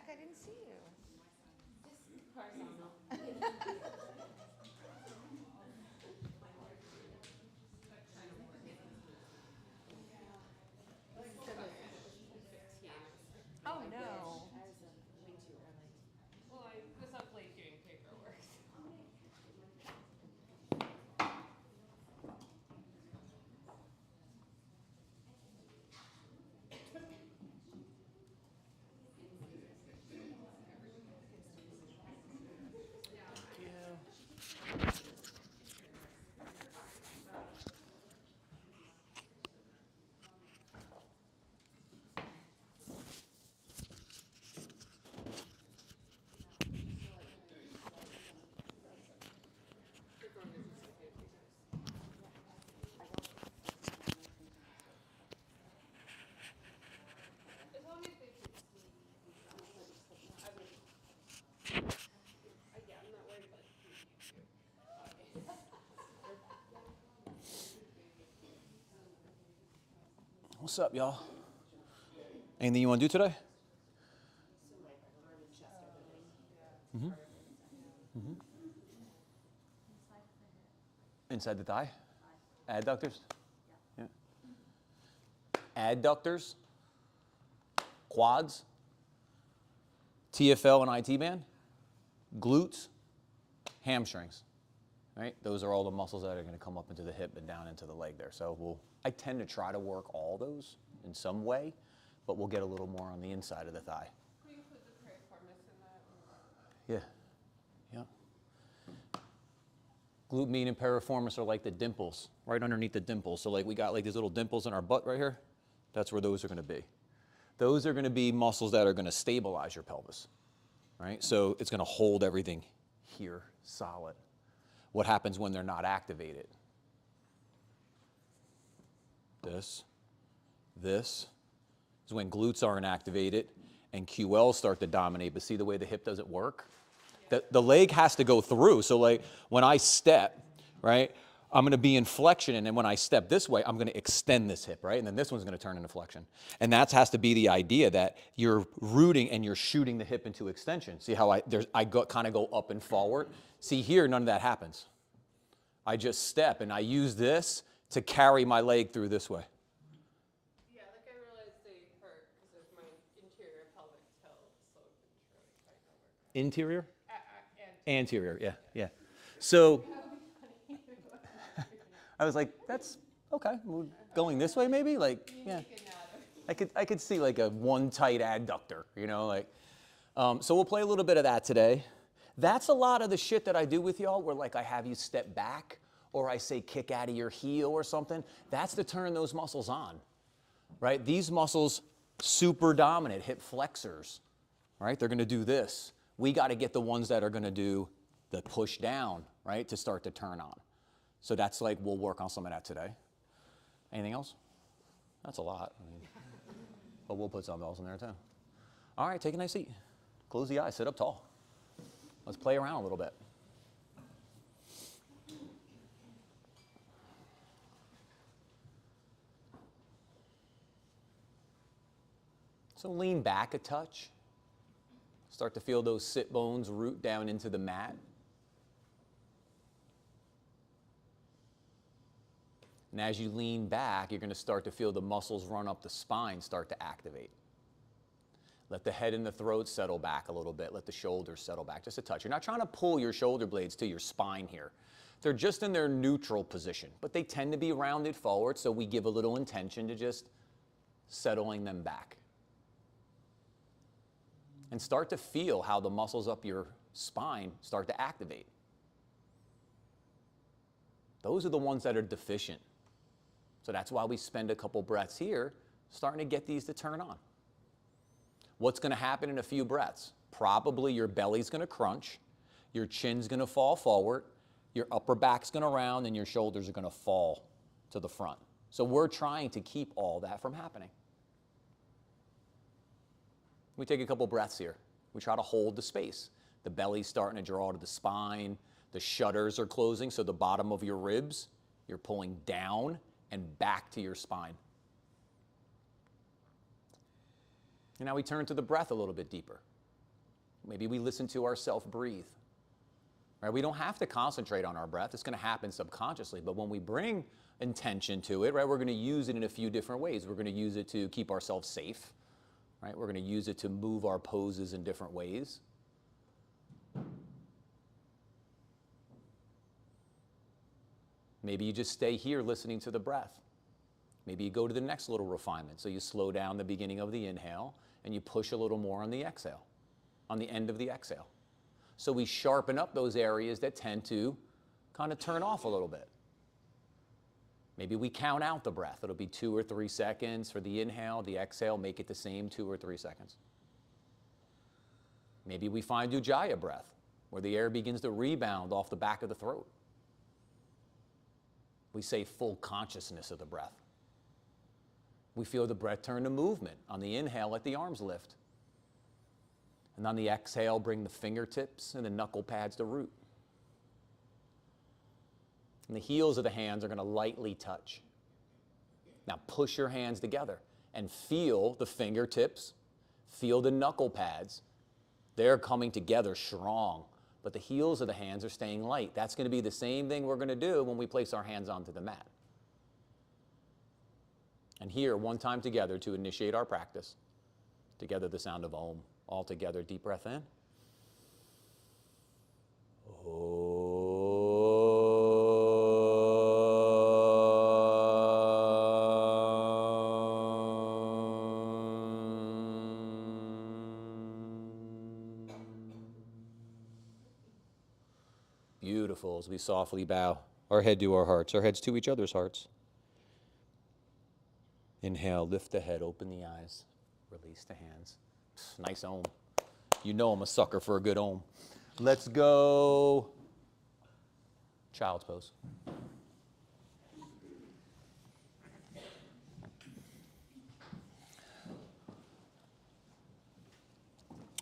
I didn't see you. Oh, no. Well, I was up late doing paperwork. As long as they can see, I mean, yeah, I'm not worried about YouTube. What's up, y'all? Anything you want to do today? Inside the thigh? Adductors? Yeah. Adductors, quads, TFL and IT band, glutes, hamstrings. Right? Those are all the muscles that are going to come up into the hip and down into the leg there. So I tend to try to work all those in some way, but we'll get a little more on the inside of the thigh. Will you put the piriformis in that? Yeah. Yeah. Glute median piriformis are like the dimples, right underneath the dimples. So like we got like these little dimples in our butt right here. That's where those are going to be. Those are going to be muscles that are going to stabilize your pelvis, right? So it's going to hold everything here solid. What happens when they're not activated? This is when glutes aren't activated and QLs start to dominate. But see the way the hip doesn't work? The leg has to go through. So like when I step, right, I'm going to be in flexion, and then when I step this way, I'm going to extend this hip, right? And then this one's going to turn into flexion. And that has to be the idea that you're rooting and you're shooting the hip into extension. See how I kind of go up and forward? See here, none of that happens. I just step, and I use this to carry my leg through this way. Yeah, like I realized they hurt because of my interior pelvic tilt, so it's really tight over. Interior? And Anterior, yeah, yeah. So I was like, that's okay. We're going this way maybe? Like, yeah. I could see like a one tight adductor, you know, like. So we'll play a little bit of that today. That's a lot of the shit that I do with y'all where like I have you step back or I say kick out of your heel or something. That's to turn those muscles on, right? These muscles, super dominant, hip flexors, right? They're going to do this. We got to get the ones that are going to do the push down, right, to start to turn on. So that's like, we'll work on some of that today. Anything else? That's a lot. But we'll put something else in there too. All right, take a nice seat. Close the eyes, sit up tall. Let's play around a little bit. So lean back a touch. Start to feel those sit bones root down into the mat. And as you lean back, you're going to start to feel the muscles run up the spine start to activate. Let the head and the throat settle back a little bit. Let the shoulders settle back just a touch. You're not trying to pull your shoulder blades to your spine here. They're just in their neutral position, but they tend to be rounded forward, so we give a little intention to just settling them back. And start to feel how the muscles up your spine start to activate. Those are the ones that are deficient. So that's why we spend a couple breaths here, starting to get these to turn on. What's going to happen in a few breaths? Probably your belly's going to crunch, your chin's going to fall forward, your upper back's going to round, and your shoulders are going to fall to the front. So we're trying to keep all that from happening. We take a couple breaths here. We try to hold the space. The belly's starting to draw to the spine. The shutters are closing, so the bottom of your ribs, you're pulling down and back to your spine. And now we turn to the breath a little bit deeper. Maybe we listen to ourselves breathe. Right? We don't have to concentrate on our breath. It's going to happen subconsciously. But when we bring intention to it, right, we're going to use it in a few different ways. We're going to use it to keep ourselves safe. Right? We're going to use it to move our poses in different ways. Maybe you just stay here listening to the breath. Maybe you go to the next little refinement. So you slow down the beginning of the inhale and you push a little more on the exhale, on the end of the exhale. So we sharpen up those areas that tend to kind of turn off a little bit. Maybe we count out the breath. It'll be 2 or 3 seconds for the inhale, the exhale, make it the same 2 or 3 seconds. Maybe we find Ujjayi breath, where the air begins to rebound off the back of the throat. We say full consciousness of the breath. We feel the breath turn to movement. On the inhale, let the arms lift. And on the exhale, bring the fingertips and the knuckle pads to root. And the heels of the hands are going to lightly touch. Now push your hands together and feel the fingertips, feel the knuckle pads. They're coming together strong, but the heels of the hands are staying light. That's going to be the same thing we're going to do when we place our hands onto the mat. And here, one time together to initiate our practice. Together, the sound of Om. All together, deep breath in. Beautiful, as we softly bow our head to our hearts, our heads to each other's hearts. Inhale, lift the head, open the eyes, release the hands. Nice Om. You know I'm a sucker for a good Om. Let's go child's pose.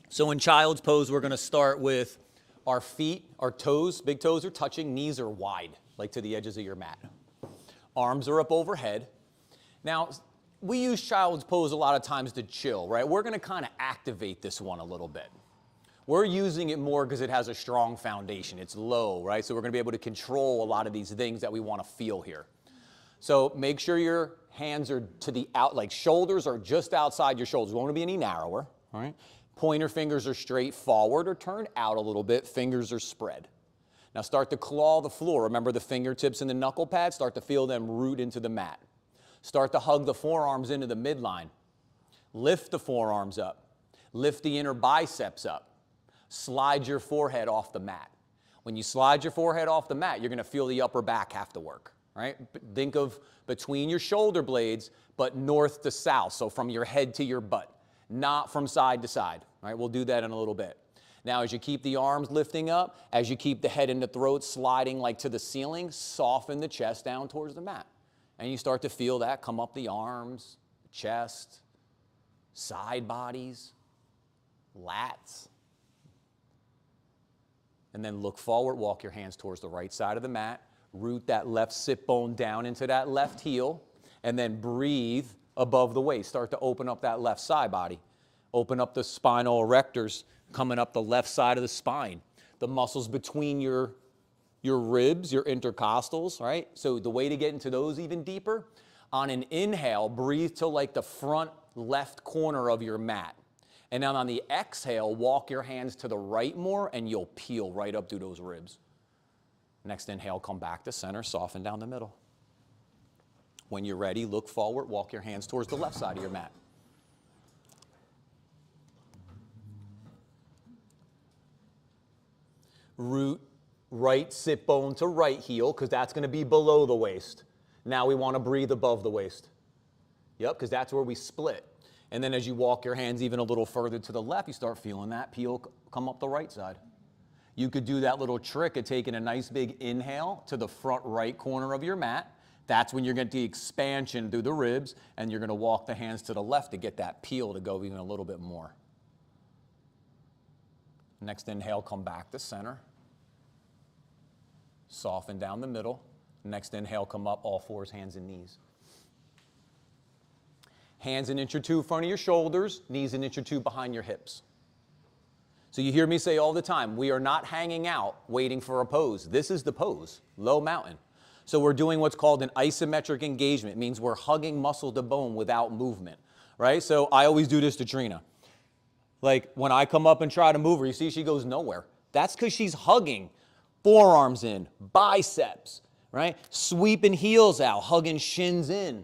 So in child's pose, we're going to start with our feet, our toes, big toes are touching, knees are wide, like to the edges of your mat. Arms are up overhead. Now, we use child's pose a lot of times to chill, right? We're going to kind of activate this one a little bit. We're using it more because it has a strong foundation. It's low, right? So we're going to be able to control a lot of these things that we want to feel here. So make sure your hands are to the out, like shoulders are just outside your shoulders. We don't want to be any narrower, all right? Pointer fingers are straight forward or turned out a little bit. Fingers are spread. Now start to claw the floor. Remember the fingertips and the knuckle pads? Start to feel them root into the mat. Start to hug the forearms into the midline. Lift the forearms up. Lift the inner biceps up. Slide your forehead off the mat. When you slide your forehead off the mat, you're going to feel the upper back have to work, right? Think of between your shoulder blades, but north to south, so from your head to your butt, not from side to side, right? We'll do that in a little bit. Now, as you keep the arms lifting up, as you keep the head and the throat sliding like to the ceiling, soften the chest down towards the mat. And you start to feel that come up the arms, chest, side bodies, lats. And then look forward, walk your hands towards the right side of the mat, root that left sit bone down into that left heel, and then breathe above the waist. Start to open up that left side body. Open up the spinal erectors coming up the left side of the spine. The muscles between your ribs, your intercostals, right? So the way to get into those even deeper, on an inhale, breathe to like the front left corner of your mat. And then on the exhale, walk your hands to the right more and you'll peel right up through those ribs. Next inhale, come back to center, soften down the middle. When you're ready, look forward, walk your hands towards the left side of your mat. Root right sit bone to right heel, because that's going to be below the waist. Now we want to breathe above the waist. Yep, because that's where we split. And then as you walk your hands even a little further to the left, you start feeling that peel come up the right side. You could do that little trick of taking a nice big inhale to the front right corner of your mat. That's when you're going to get the expansion through the ribs, and you're going to walk the hands to the left to get that peel to go even a little bit more. Next inhale, come back to center. Soften down the middle. Next inhale, come up, all fours, hands and knees. Hands an inch or two in front of your shoulders, knees an inch or two behind your hips. So you hear me say all the time, we are not hanging out waiting for a pose. This is the pose, low mountain. So we're doing what's called an isometric engagement. It means we're hugging muscle to bone without movement, right? So I always do this to Trina. Like when I come up and try to move her, you see she goes nowhere. That's because she's hugging, forearms in, biceps, right? Sweeping heels out, hugging shins in,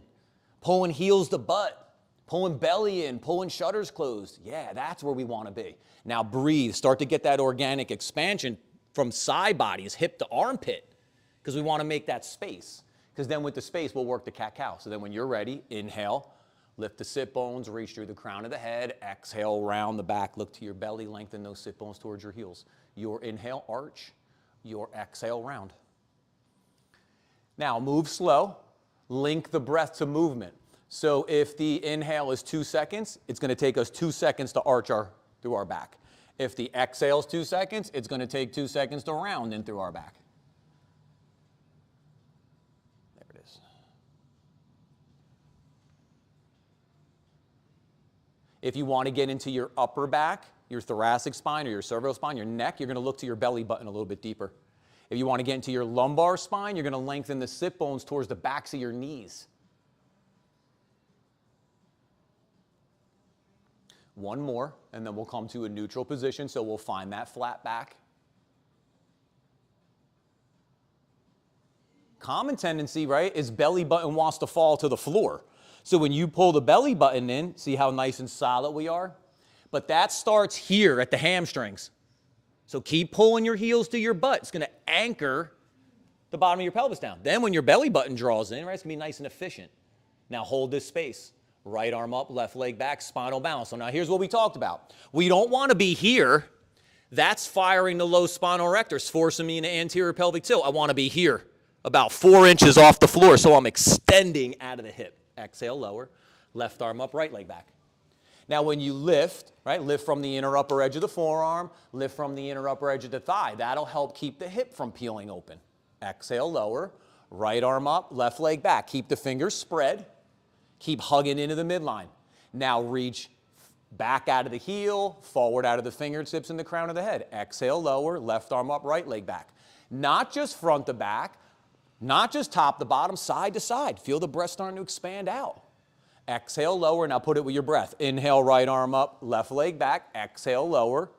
pulling heels to butt, pulling belly in, pulling shutters closed. Yeah, that's where we want to be. Now breathe, start to get that organic expansion from side bodies, hip to armpit, because we want to make that space. Because then with the space, we'll work the cat-cow. So then when you're ready, inhale, lift the sit bones, reach through the crown of the head, exhale, round the back, look to your belly, lengthen those sit bones towards your heels. Your inhale, arch, your exhale, round. Now move slow, link the breath to movement. So if the inhale is 2 seconds, it's going to take us 2 seconds to arch through our back. If the exhale is 2 seconds, it's going to take 2 seconds to round in through our back. There it is. If you want to get into your upper back, your thoracic spine or your cervical spine, your neck, you're going to look to your belly button a little bit deeper. If you want to get into your lumbar spine, you're going to lengthen the sit bones towards the backs of your knees. One more, and then we'll come to a neutral position, so we'll find that flat back. Common tendency, right, is belly button wants to fall to the floor. So when you pull the belly button in, see how nice and solid we are? But that starts here at the hamstrings. So keep pulling your heels to your butt. It's going to anchor the bottom of your pelvis down. Then when your belly button draws in, right, it's going to be nice and efficient. Now hold this space. Right arm up, left leg back, spinal balance. So now here's what we talked about. We don't want to be here. That's firing the low spinal erectors, forcing me into anterior pelvic tilt. I want to be here, about 4 inches off the floor, so I'm extending out of the hip. Exhale, lower, left arm up, right leg back. Now when you lift, right, lift from the inner upper edge of the forearm, lift from the inner upper edge of the thigh. That'll help keep the hip from peeling open. Exhale, lower, right arm up, left leg back. Keep the fingers spread. Keep hugging into the midline. Now reach back out of the heel, forward out of the fingertips and the crown of the head. Exhale, lower, left arm up, right leg back. Not just front to back, not just top to bottom, side to side. Feel the breast starting to expand out. Exhale, lower. Now put it with your breath. Inhale, right arm up, left leg back. Exhale, lower.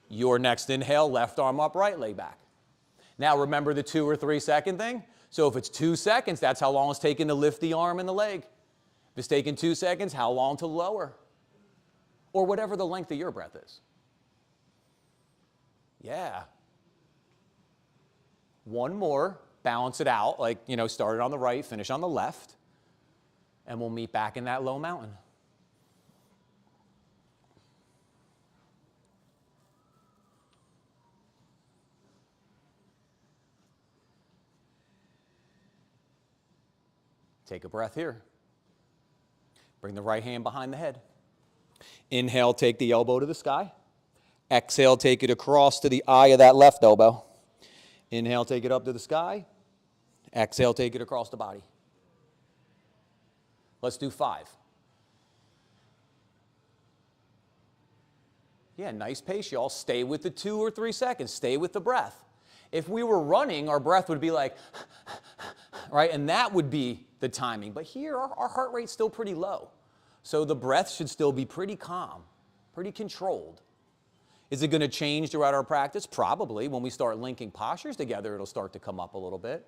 Your next inhale, left arm up, right leg back. Now remember the 2 or 3 second thing? So if it's 2 seconds, that's how long it's taking to lift the arm and the leg. If it's taking 2 seconds, how long to lower? Or whatever the length of your breath is. Yeah. One more, balance it out, like, you know, start it on the right, finish on the left, and we'll meet back in that low mountain. Take a breath here. Bring the right hand behind the head. Inhale, take the elbow to the sky. Exhale, take it across to the eye of that left elbow. Inhale, take it up to the sky. Exhale, take it across the body. Let's do 5. Yeah, nice pace, y'all. Stay with the 2 or 3 seconds. Stay with the breath. If we were running, our breath would be like, right? And that would be the timing. But here, our heart rate's still pretty low. So the breath should still be pretty calm, pretty controlled. Is it going to change throughout our practice? Probably. When we start linking postures together, it'll start to come up a little bit.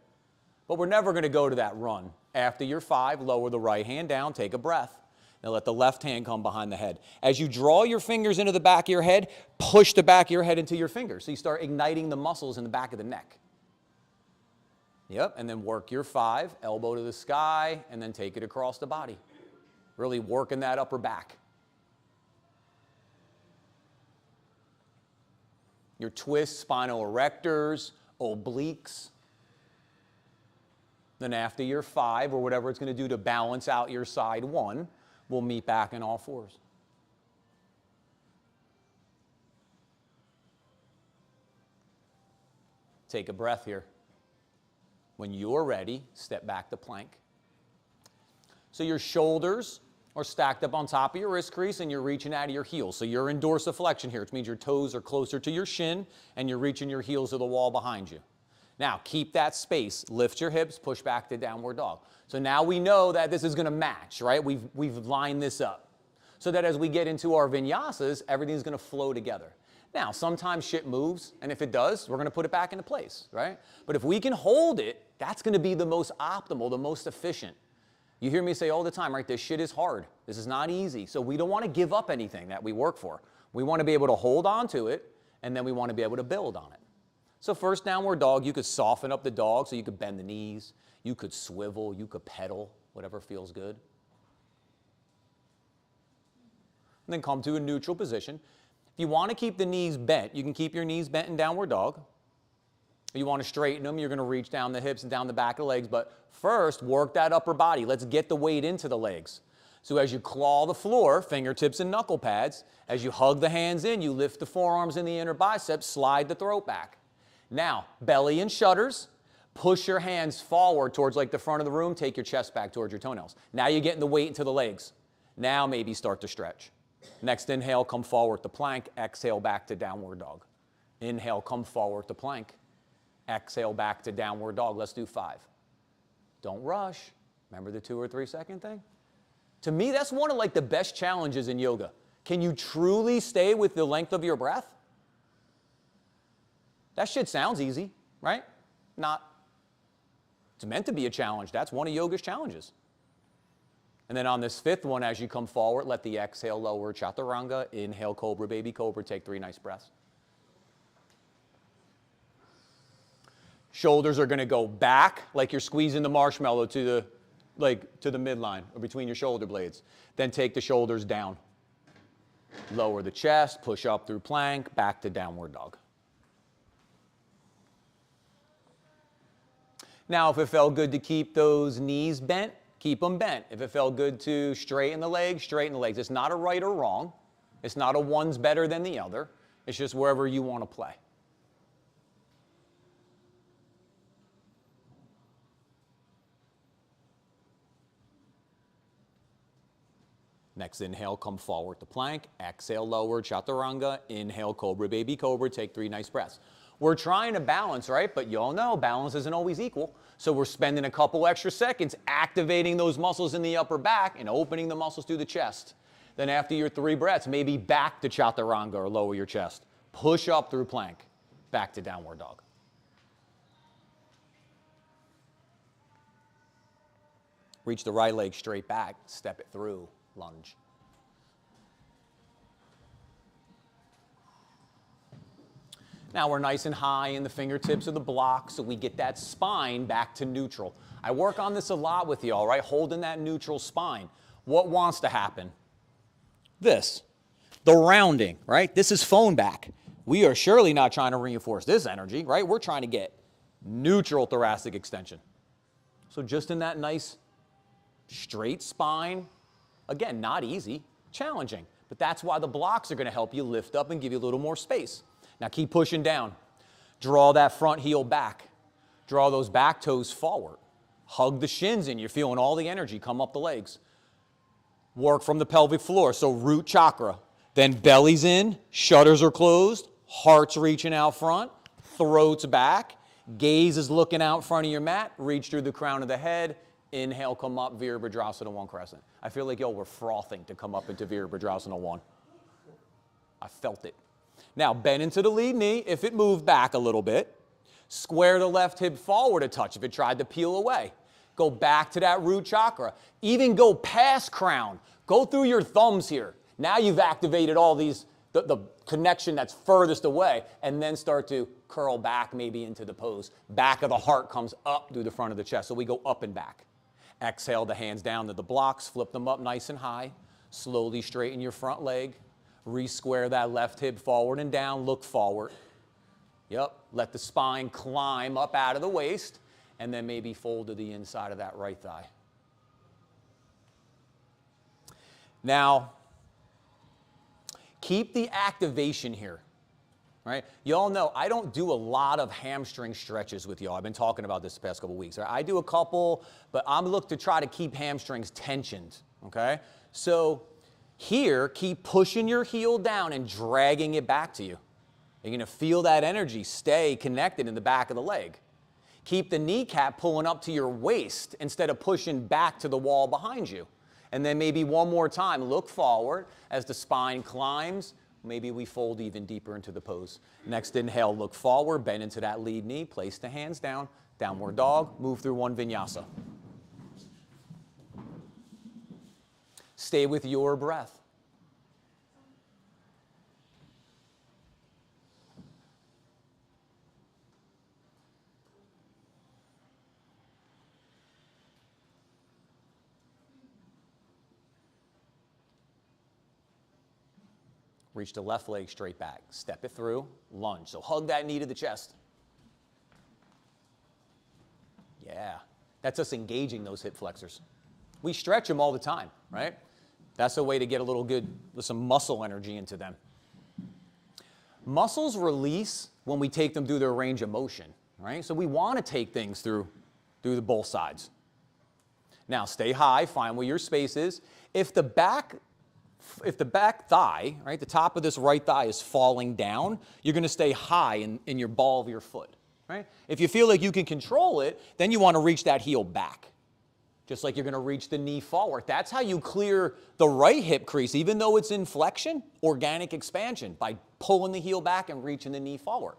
But we're never going to go to that run. After your 5, lower the right hand down, take a breath. Now let the left hand come behind the head. As you draw your fingers into the back of your head, push the back of your head into your fingers. So you start igniting the muscles in the back of the neck. Yep, and then work your 5, elbow to the sky, and then take it across the body. Really working that upper back. Your twists, spinal erectors, obliques. Then after your 5, or whatever it's going to do to balance out your side 1, we'll meet back in all 4s. Take a breath here. When you're ready, step back to plank. So your shoulders or stacked up on top of your wrist crease and you're reaching out of your heels. So you're in dorsiflexion here, which means your toes are closer to your shin and you're reaching your heels to the wall behind you. Now, keep that space. Lift your hips, push back to downward dog. So now we know that this is going to match, right? We've lined this up. So that as we get into our vinyasas, everything's going to flow together. Now, sometimes shit moves, and if it does, we're going to put it back into place, right? But if we can hold it, that's going to be the most optimal, the most efficient. You hear me say all the time, right? This shit is hard. This is not easy. So we don't want to give up anything that we work for. We want to be able to hold on to it, and then we want to be able to build on it. So first downward dog, you could soften up the dog, so you could bend the knees, you could swivel, you could pedal, whatever feels good. And then come to a neutral position. If you want to keep the knees bent, you can keep your knees bent in downward dog. If you want to straighten them, you're going to reach down the hips and down the back of the legs. But first, work that upper body. Let's get the weight into the legs. So as you claw the floor, fingertips and knuckle pads, as you hug the hands in, you lift the forearms in the inner biceps, slide the throat back. Now, belly and shutters. Push your hands forward towards like the front of the room. Take your chest back towards your toenails. Now you're getting the weight into the legs. Now maybe start to stretch. Next inhale, come forward to plank. Exhale, back to downward dog. Inhale, come forward to plank. Exhale, back to downward dog. Let's do 5. Don't rush. Remember the 2 or 3 second thing? To me, that's one of like the best challenges in yoga. Can you truly stay with the length of your breath? That shit sounds easy, right? Not. It's meant to be a challenge. That's one of yoga's challenges. And then on this 5th one, as you come forward, let the exhale lower chaturanga. Inhale, cobra, baby cobra. Take 3 nice breaths. Shoulders are going to go back like you're squeezing the marshmallow to the midline or between your shoulder blades. Then take the shoulders down. Lower the chest, push up through plank, back to downward dog. Now, if it felt good to keep those knees bent, keep them bent. If it felt good to straighten the legs, straighten the legs. It's not a right or wrong. It's not a one's better than the other. It's just wherever you want to play. Next inhale, come forward to plank. Exhale, lower chaturanga. Inhale, cobra, baby cobra. Take 3 nice breaths. We're trying to balance, right? But you all know balance isn't always equal. So we're spending a couple extra seconds activating those muscles in the upper back and opening the muscles through the chest. Then after your 3 breaths, maybe back to chaturanga or lower your chest. Push up through plank. Back to downward dog. Reach the right leg straight back. Step it through. Lunge. Now we're nice and high in the fingertips of the block, so we get that spine back to neutral. I work on this a lot with y'all, right? Holding that neutral spine. What wants to happen? This. The rounding, right? This is phone back. We are surely not trying to reinforce this energy, right? We're trying to get neutral thoracic extension. So just in that nice straight spine, again, not easy, challenging, but that's why the blocks are going to help you lift up and give you a little more space. Now keep pushing down. Draw that front heel back. Draw those back toes forward. Hug the shins in. You're feeling all the energy come up the legs. Work from the pelvic floor, so root chakra. Then belly's in, shutters are closed, heart's reaching out front, throat's back, gaze is looking out front of your mat, reach through the crown of the head. Inhale, come up, Virabhadrasana 1 crescent. I feel like y'all were frothing to come up into Virabhadrasana 1. I felt it. Now, bend into the lead knee if it moved back a little bit. Square the left hip forward a touch if it tried to peel away. Go back to that root chakra. Even go past crown. Go through your thumbs here. Now you've activated all these, the connection that's furthest away, and then start to curl back maybe into the pose. Back of the heart comes up through the front of the chest, so we go up and back. Exhale the hands down to the blocks, flip them up nice and high. Slowly straighten your front leg. Re-square that left hip forward and down, look forward. Yep, let the spine climb up out of the waist, and then maybe fold to the inside of that right thigh. Now, keep the activation here, right? Y'all know I don't do a lot of hamstring stretches with y'all. I've been talking about this the past couple weeks. Right? I do a couple, but I'm looking to try to keep hamstrings tensioned, okay? So here, keep pushing your heel down and dragging it back to you. You're going to feel that energy stay connected in the back of the leg. Keep the kneecap pulling up to your waist instead of pushing back to the wall behind you. And then maybe one more time, look forward as the spine climbs. Maybe we fold even deeper into the pose. Next inhale, look forward, bend into that lead knee, place the hands down, downward dog, move through one vinyasa. Stay with your breath. Reach the left leg straight back. Step it through, lunge. So hug that knee to the chest. Yeah, that's us engaging those hip flexors. We stretch them all the time, right? That's a way to get a little good, with some muscle energy into them. Muscles release when we take them through their range of motion, right? So we want to take things through the both sides. Now stay high, find where your space is. If the back thigh, right, the top of this right thigh is falling down, you're going to stay high in your ball of your foot, right? If you feel like you can control it, then you want to reach that heel back, just like you're going to reach the knee forward. That's how you clear the right hip crease, even though it's in flexion, organic expansion, by pulling the heel back and reaching the knee forward.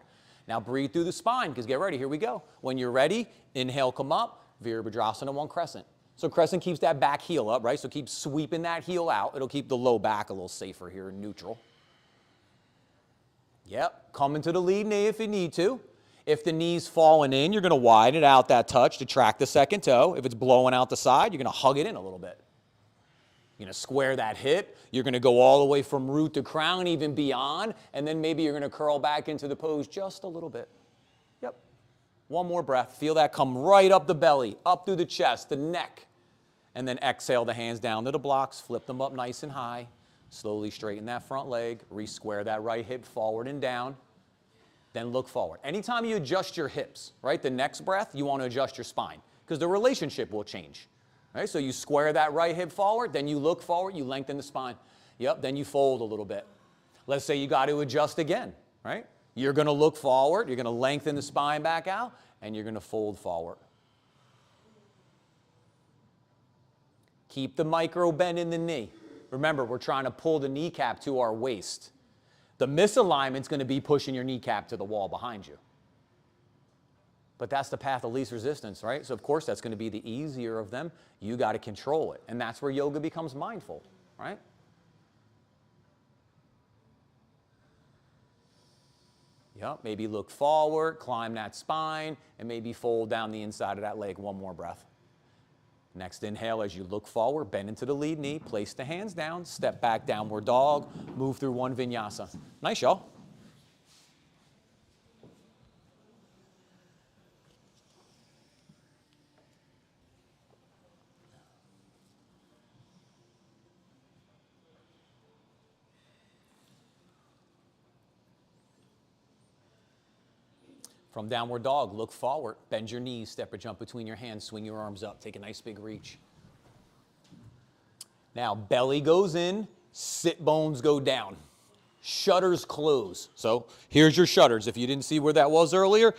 Now breathe through the spine, because get ready, here we go. When you're ready, inhale, come up, Virabhadrasana, one crescent. So crescent keeps that back heel up, right? So keep sweeping that heel out. It'll keep the low back a little safer here in neutral. Yep, come into the lead knee if you need to. If the knee's falling in, you're going to widen it out that touch to track the second toe. If it's blowing out the side, you're going to hug it in a little bit. You're going to square that hip. You're going to go all the way from root to crown, even beyond, and then maybe you're going to curl back into the pose just a little bit. Yep. One more breath. Feel that come right up the belly, up through the chest, the neck. And then exhale the hands down to the blocks, flip them up nice and high. Slowly straighten that front leg, re-square that right hip forward and down. Then look forward. Anytime you adjust your hips, right, the next breath, you want to adjust your spine because the relationship will change. Right? So you square that right hip forward, then you look forward, you lengthen the spine. Yep, then you fold a little bit. Let's say you got to adjust again, right? You're going to look forward, you're going to lengthen the spine back out, and you're going to fold forward. Keep the micro bend in the knee. Remember, we're trying to pull the kneecap to our waist. The misalignment's going to be pushing your kneecap to the wall behind you. But that's the path of least resistance, right? So of course that's going to be the easier of them. You got to control it. And that's where yoga becomes mindful, right? Yep, maybe look forward, climb that spine, and maybe fold down the inside of that leg. One more breath. Next inhale as you look forward, bend into the lead knee, place the hands down, step back, downward dog, move through one vinyasa. Nice, y'all. From downward dog, look forward, bend your knees, step or jump between your hands, swing your arms up, take a nice big reach. Now, belly goes in, sit bones go down. Shutters close. So here's your shutters. If you didn't see where that was earlier,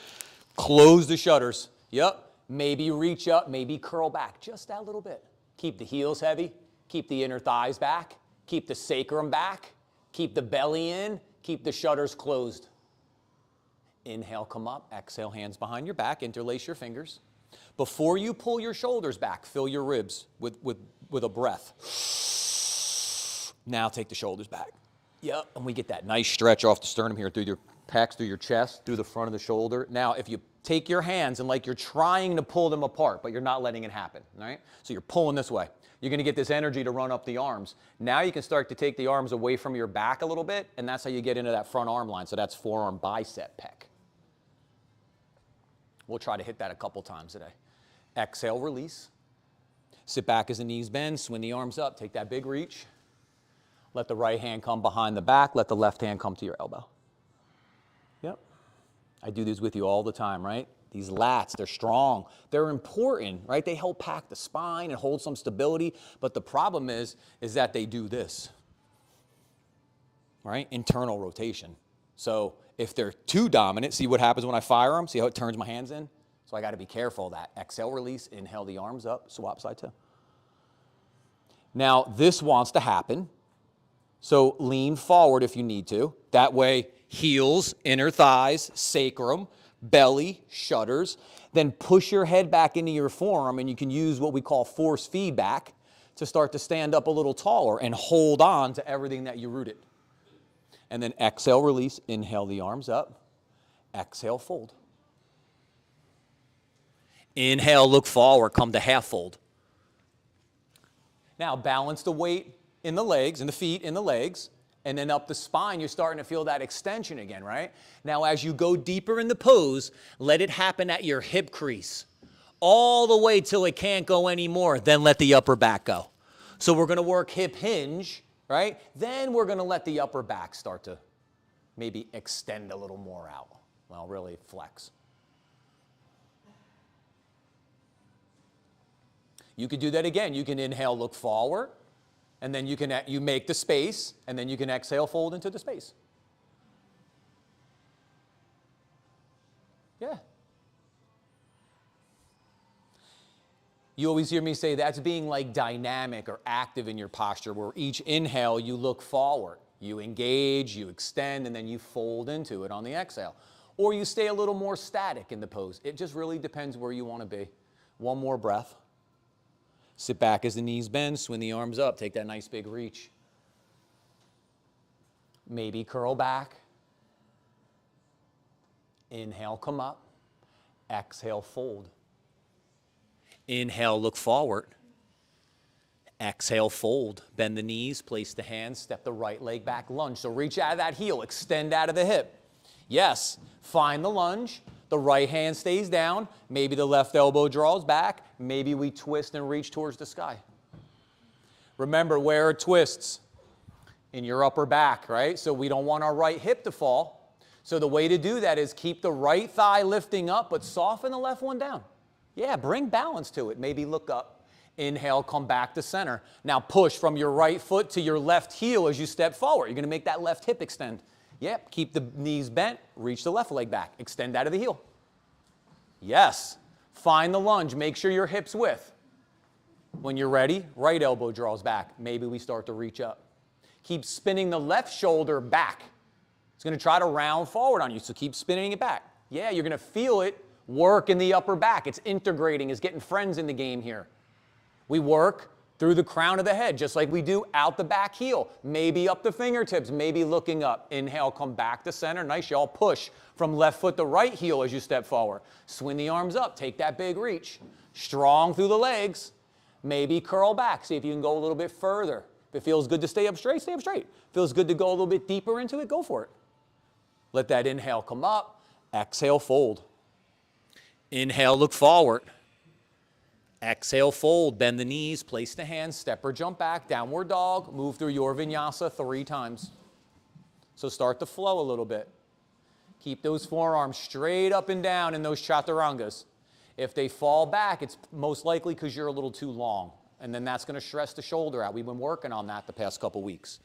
close the shutters. Yep, maybe reach up, maybe curl back, just that little bit. Keep the heels heavy, keep the inner thighs back, keep the sacrum back, keep the belly in, keep the shutters closed. Inhale, come up. Exhale, hands behind your back. Interlace your fingers. Before you pull your shoulders back, fill your ribs with a breath. Now take the shoulders back. Yep, and we get that nice stretch off the sternum here through your pecs, through your chest, through the front of the shoulder. Now, if you take your hands and like you're trying to pull them apart, but you're not letting it happen, all right? So you're pulling this way. You're going to get this energy to run up the arms. Now you can start to take the arms away from your back a little bit, and that's how you get into that front arm line. So that's forearm bicep pec. We'll try to hit that a couple times today. Exhale, release. Sit back as the knees bend, swing the arms up, take that big reach. Let the right hand come behind the back, let the left hand come to your elbow. Yep. I do these with you all the time, right? These lats, they're strong. They're important, right? They help pack the spine and hold some stability. But the problem is that they do this, right? Internal rotation. So if they're too dominant, see what happens when I fire them? See how it turns my hands in? So I got to be careful of that. Exhale, release, inhale the arms up, swap side two. Now, this wants to happen. So lean forward if you need to. That way, heels, inner thighs, sacrum, belly, shudders. Then push your head back into your forearm, and you can use what we call force feedback to start to stand up a little taller and hold on to everything that you rooted. And then exhale, release, inhale the arms up. Exhale, fold. Inhale, look forward, come to half fold. Now, balance the weight in the legs, in the feet, in the legs, and then up the spine, you're starting to feel that extension again, right? Now, as you go deeper in the pose, let it happen at your hip crease, all the way till it can't go anymore, then let the upper back go. So we're gonna work hip hinge, right? Then we're gonna let the upper back start to maybe extend a little more out. Well, really flex. You could do that again. You can inhale, look forward, and then you make the space, and then you can exhale, fold into the space. Yeah. You always hear me say that's being like dynamic or active in your posture, where each inhale you look forward, you engage, you extend, and then you fold into it on the exhale. Or you stay a little more static in the pose. It just really depends where you want to be. One more breath. Sit back as the knees bend, swing the arms up, take that nice big reach. Maybe curl back. Inhale, come up. Exhale, fold. Inhale, look forward. Exhale, fold. Bend the knees, place the hands, step the right leg back, lunge. So reach out of that heel, extend out of the hip. Yes, find the lunge. The right hand stays down. Maybe the left elbow draws back. Maybe we twist and reach towards the sky. Remember, where it twists? In your upper back, right? So we don't want our right hip to fall. So the way to do that is keep the right thigh lifting up, but soften the left one down. Yeah, bring balance to it. Maybe look up. Inhale, come back to center. Now push from your right foot to your left heel as you step forward. You're going to make that left hip extend. Yep, keep the knees bent, reach the left leg back, extend out of the heel. Yes, find the lunge, make sure your hip's width. When you're ready, right elbow draws back. Maybe we start to reach up. Keep spinning the left shoulder back. It's going to try to round forward on you, so keep spinning it back. Yeah, you're going to feel it work in the upper back. It's integrating, it's getting friends in the game here. We work through the crown of the head, just like we do out the back heel. Maybe up the fingertips, maybe looking up. Inhale, come back to center. Nice, y'all push from left foot to right heel as you step forward. Swing the arms up, take that big reach. Strong through the legs. Maybe curl back, see if you can go a little bit further. If it feels good to stay up straight, stay up straight. Feels good to go a little bit deeper into it, go for it. Let that inhale come up, exhale, fold. Inhale, look forward. Exhale, fold, bend the knees, place the hands, step or jump back, downward dog, move through your vinyasa 3 times. So start to flow a little bit. Keep those forearms straight up and down in those chaturangas. If they fall back, it's most likely because you're a little too long, and then that's going to stress the shoulder out. We've been working on that the past couple weeks.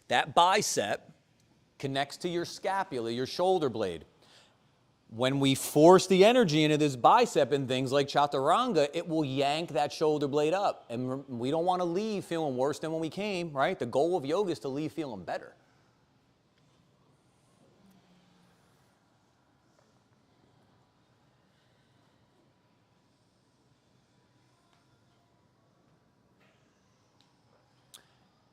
That bicep connects to your scapula, your shoulder blade. When we force the energy into this bicep in things like chaturanga, it will yank that shoulder blade up. And we don't want to leave feeling worse than when we came, right? The goal of yoga is to leave feeling better.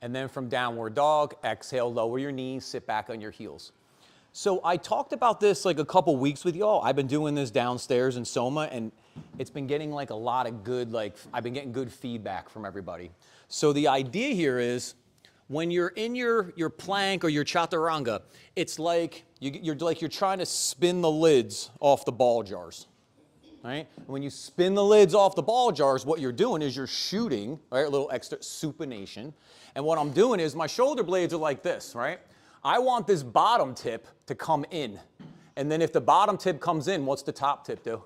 And then from downward dog, exhale, lower your knees, sit back on your heels. So I talked about this like a couple weeks with y'all. I've been doing this downstairs in Soma, and it's been getting like a lot of good, I've been getting good feedback from everybody. So the idea here is when you're in your plank or your chaturanga, it's like you're trying to spin the lids off the ball jars. Right? When you spin the lids off the ball jars, what you're doing is you're shooting, right? A little extra supination. And what I'm doing is my shoulder blades are like this, right? I want this bottom tip to come in. And then if the bottom tip comes in, what's the top tip do?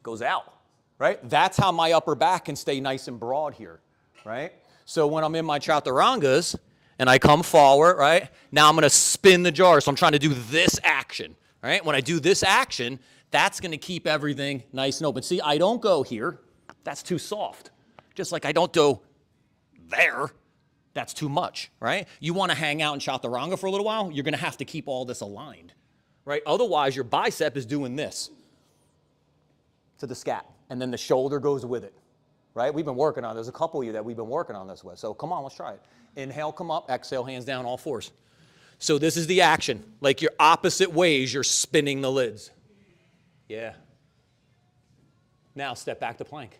Goes out, right? That's how my upper back can stay nice and broad here, right? So when I'm in my chaturangas and I come forward, right? Now I'm going to spin the jar. So I'm trying to do this action, right? When I do this action, that's going to keep everything nice and open. See, I don't go here. That's too soft. Just like I don't go there. That's too much, right? You want to hang out in chaturanga for a little while, you're going to have to keep all this aligned, right? Otherwise, your bicep is doing this to the scap, and then the shoulder goes with it, right? We've been working on it. There's a couple of you that we've been working on this with. So come on, let's try it. Inhale, come up. Exhale, hands down, all fours. So this is the action. Like your opposite ways, you're spinning the lids. Yeah. Now step back to plank.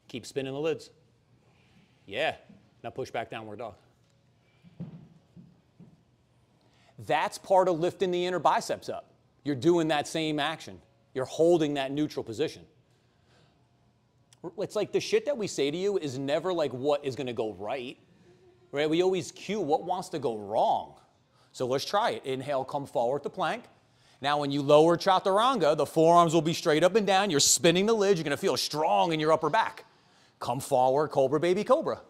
Keep spinning the lids. Yeah. Now push back downward dog. That's part of lifting the inner biceps up. You're doing that same action. You're holding that neutral position. It's like the shit that we say to you is never like what is going to go right. Right? We always cue what wants to go wrong. So let's try it. Inhale, come forward to plank. Now when you lower chaturanga, the forearms will be straight up and down. You're spinning the lid. You're going to feel strong in your upper back. Come forward, cobra, baby, cobra.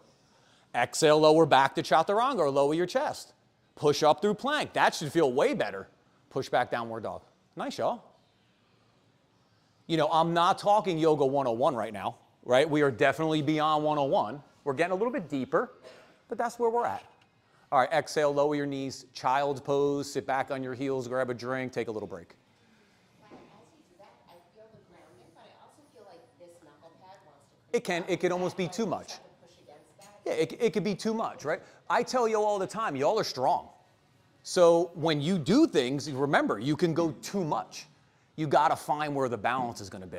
Exhale, lower back to chaturanga or lower your chest. Push up through plank. That should feel way better. Push back downward dog. Nice, y'all. You know, I'm not talking yoga 101 right now, right? We are definitely beyond 101. We're getting a little bit deeper, but that's where we're at. All right, exhale, lower your knees, child's pose, sit back on your heels, grab a drink, take a little break. As you do that, I feel the grounding, but I also feel like this knuckle pad wants to It can almost be too much. push against that. Yeah, it could be too much, right? I tell you all the time, y'all are strong. So when you do things, remember, you can go too much. You got to find where the balance is going to be.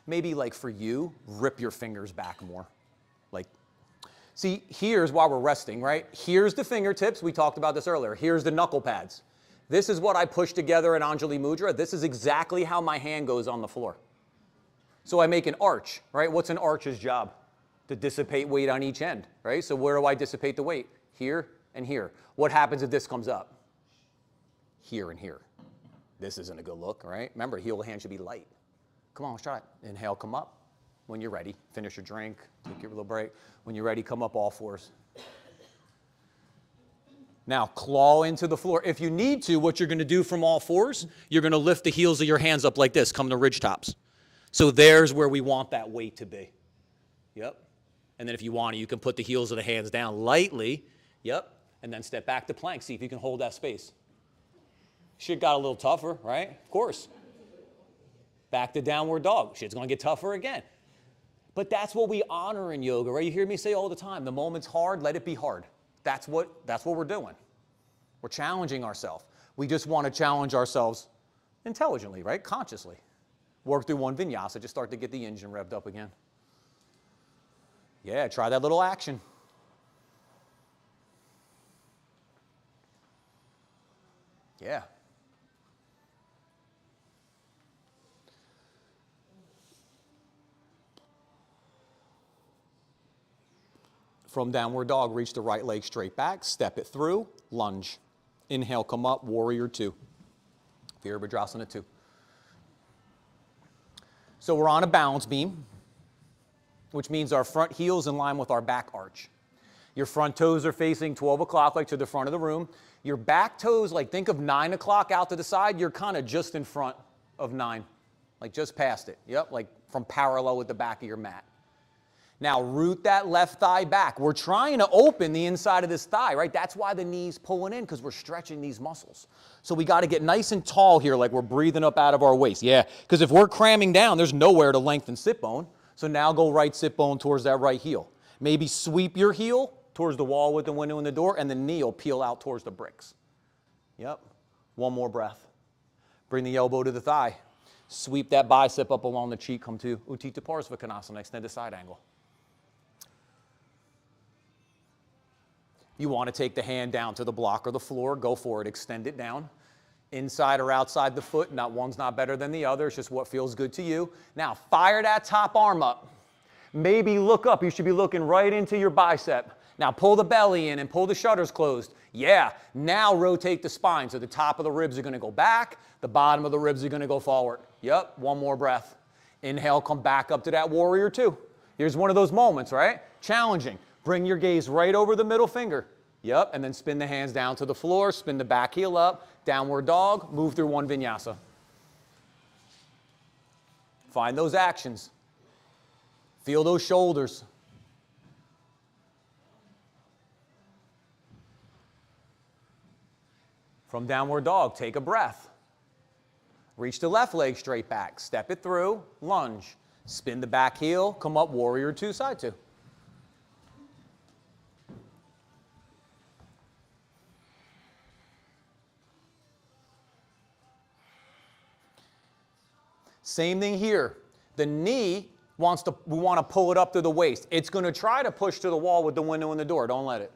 Maybe like for you, rip your fingers back more. Like, see, here's while we're resting, right? Here's the fingertips. We talked about this earlier. Here's the knuckle pads. This is what I push together in Anjali Mudra. This is exactly how my hand goes on the floor. So I make an arch, right? What's an arch's job? To dissipate weight on each end, right? So where do I dissipate the weight? Here and here. What happens if this comes up? Here and here. This isn't a good look, right? Remember, heel hand should be light. Come on, let's try it. Inhale, come up. When you're ready, finish your drink, take your little break. When you're ready, come up all fours. Now, claw into the floor. If you need to, what you're going to do from all fours, you're going to lift the heels of your hands up like this, come to ridge tops. So there's where we want that weight to be. Yep. And then if you want to, you can put the heels of the hands down lightly. Yep. And then step back to plank. See if you can hold that space. Shit got a little tougher, right? Of course. Back to downward dog. Shit's going to get tougher again. But that's what we honor in yoga, right? You hear me say all the time, the moment's hard, let it be hard. That's what we're doing. We're challenging ourselves. We just want to challenge ourselves intelligently, right? Consciously. Work through one vinyasa, just start to get the engine revved up again. Yeah, try that little action. Yeah. From downward dog, reach the right leg straight back, step it through, lunge. Inhale, come up, warrior two. Virabhadrasana 2. So we're on a balance beam, which means our front heel's in line with our back arch. Your front toes are facing 12 o'clock, like to the front of the room. Your back toes, like think of 9 o'clock out to the side, you're kind of just in front of 9, like just past it. Yep, like from parallel with the back of your mat. Now root that left thigh back. We're trying to open the inside of this thigh, right? That's why the knee's pulling in, because we're stretching these muscles. So we got to get nice and tall here, like we're breathing up out of our waist. Yeah, because if we're cramming down, there's nowhere to lengthen sit bone. So now go right sit bone towards that right heel. Maybe sweep your heel towards the wall with the window and the door, and the knee will peel out towards the bricks. Yep. One more breath. Bring the elbow to the thigh. Sweep that bicep up along the cheek. Come to Utthita Parsvakonasana, extended side angle. You want to take the hand down to the block or the floor, go for it, extend it down. Inside or outside the foot, one's not better than the other, it's just what feels good to you. Now, fire that top arm up. Maybe look up, you should be looking right into your bicep. Now pull the belly in and pull the shutters closed. Yeah, now rotate the spine. So the top of the ribs are going to go back. The bottom of the ribs are going to go forward. Yep, one more breath. Inhale, come back up to that warrior two. Here's one of those moments, right? Challenging. Bring your gaze right over the middle finger. Yep, and then spin the hands down to the floor, spin the back heel up, downward dog, move through one vinyasa. Find those actions. Feel those shoulders. From downward dog, take a breath. Reach the left leg straight back, step it through, lunge. Spin the back heel, come up, warrior two, side two. Same thing here. The knee we want to pull it up to the waist. It's going to try to push to the wall with the window and the door. Don't let it.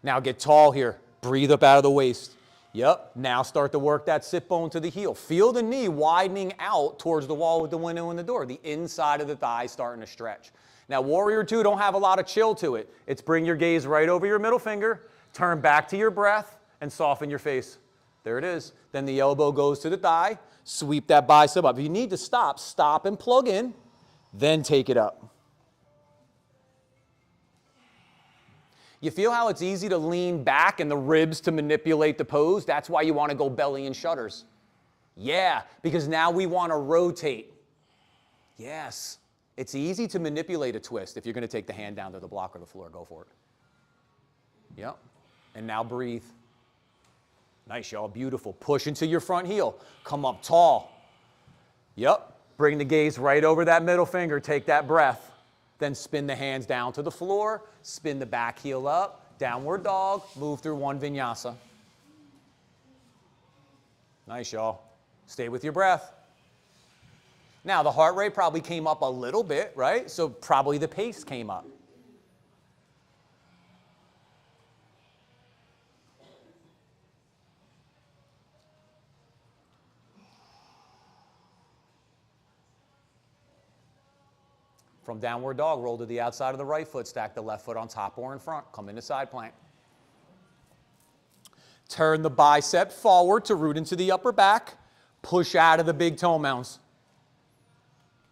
Now get tall here. Breathe up out of the waist. Yep. Now start to work that sit bone to the heel. Feel the knee widening out towards the wall with the window and the door. The inside of the thigh starting to stretch. Now warrior two don't have a lot of chill to it. It's bring your gaze right over your middle finger, turn back to your breath, and soften your face. There it is. Then the elbow goes to the thigh. Sweep that bicep up. If you need to stop, stop and plug in, then take it up. You feel how it's easy to lean back and the ribs to manipulate the pose? That's why you want to go belly and shutters. Yeah, because now we want to rotate. Yes, it's easy to manipulate a twist if you're going to take the hand down to the block or the floor. Go for it. Yep. And now breathe. Nice, y'all. Beautiful. Push into your front heel. Come up tall. Yep. Bring the gaze right over that middle finger. Take that breath. Then spin the hands down to the floor. Spin the back heel up. Downward dog. Move through one vinyasa. Nice, y'all. Stay with your breath. Now, the heart rate probably came up a little bit, right? So probably the pace came up. From downward dog, roll to the outside of the right foot, stack the left foot on top or in front, come into side plank. Turn the bicep forward to root into the upper back, push out of the big toe mounds.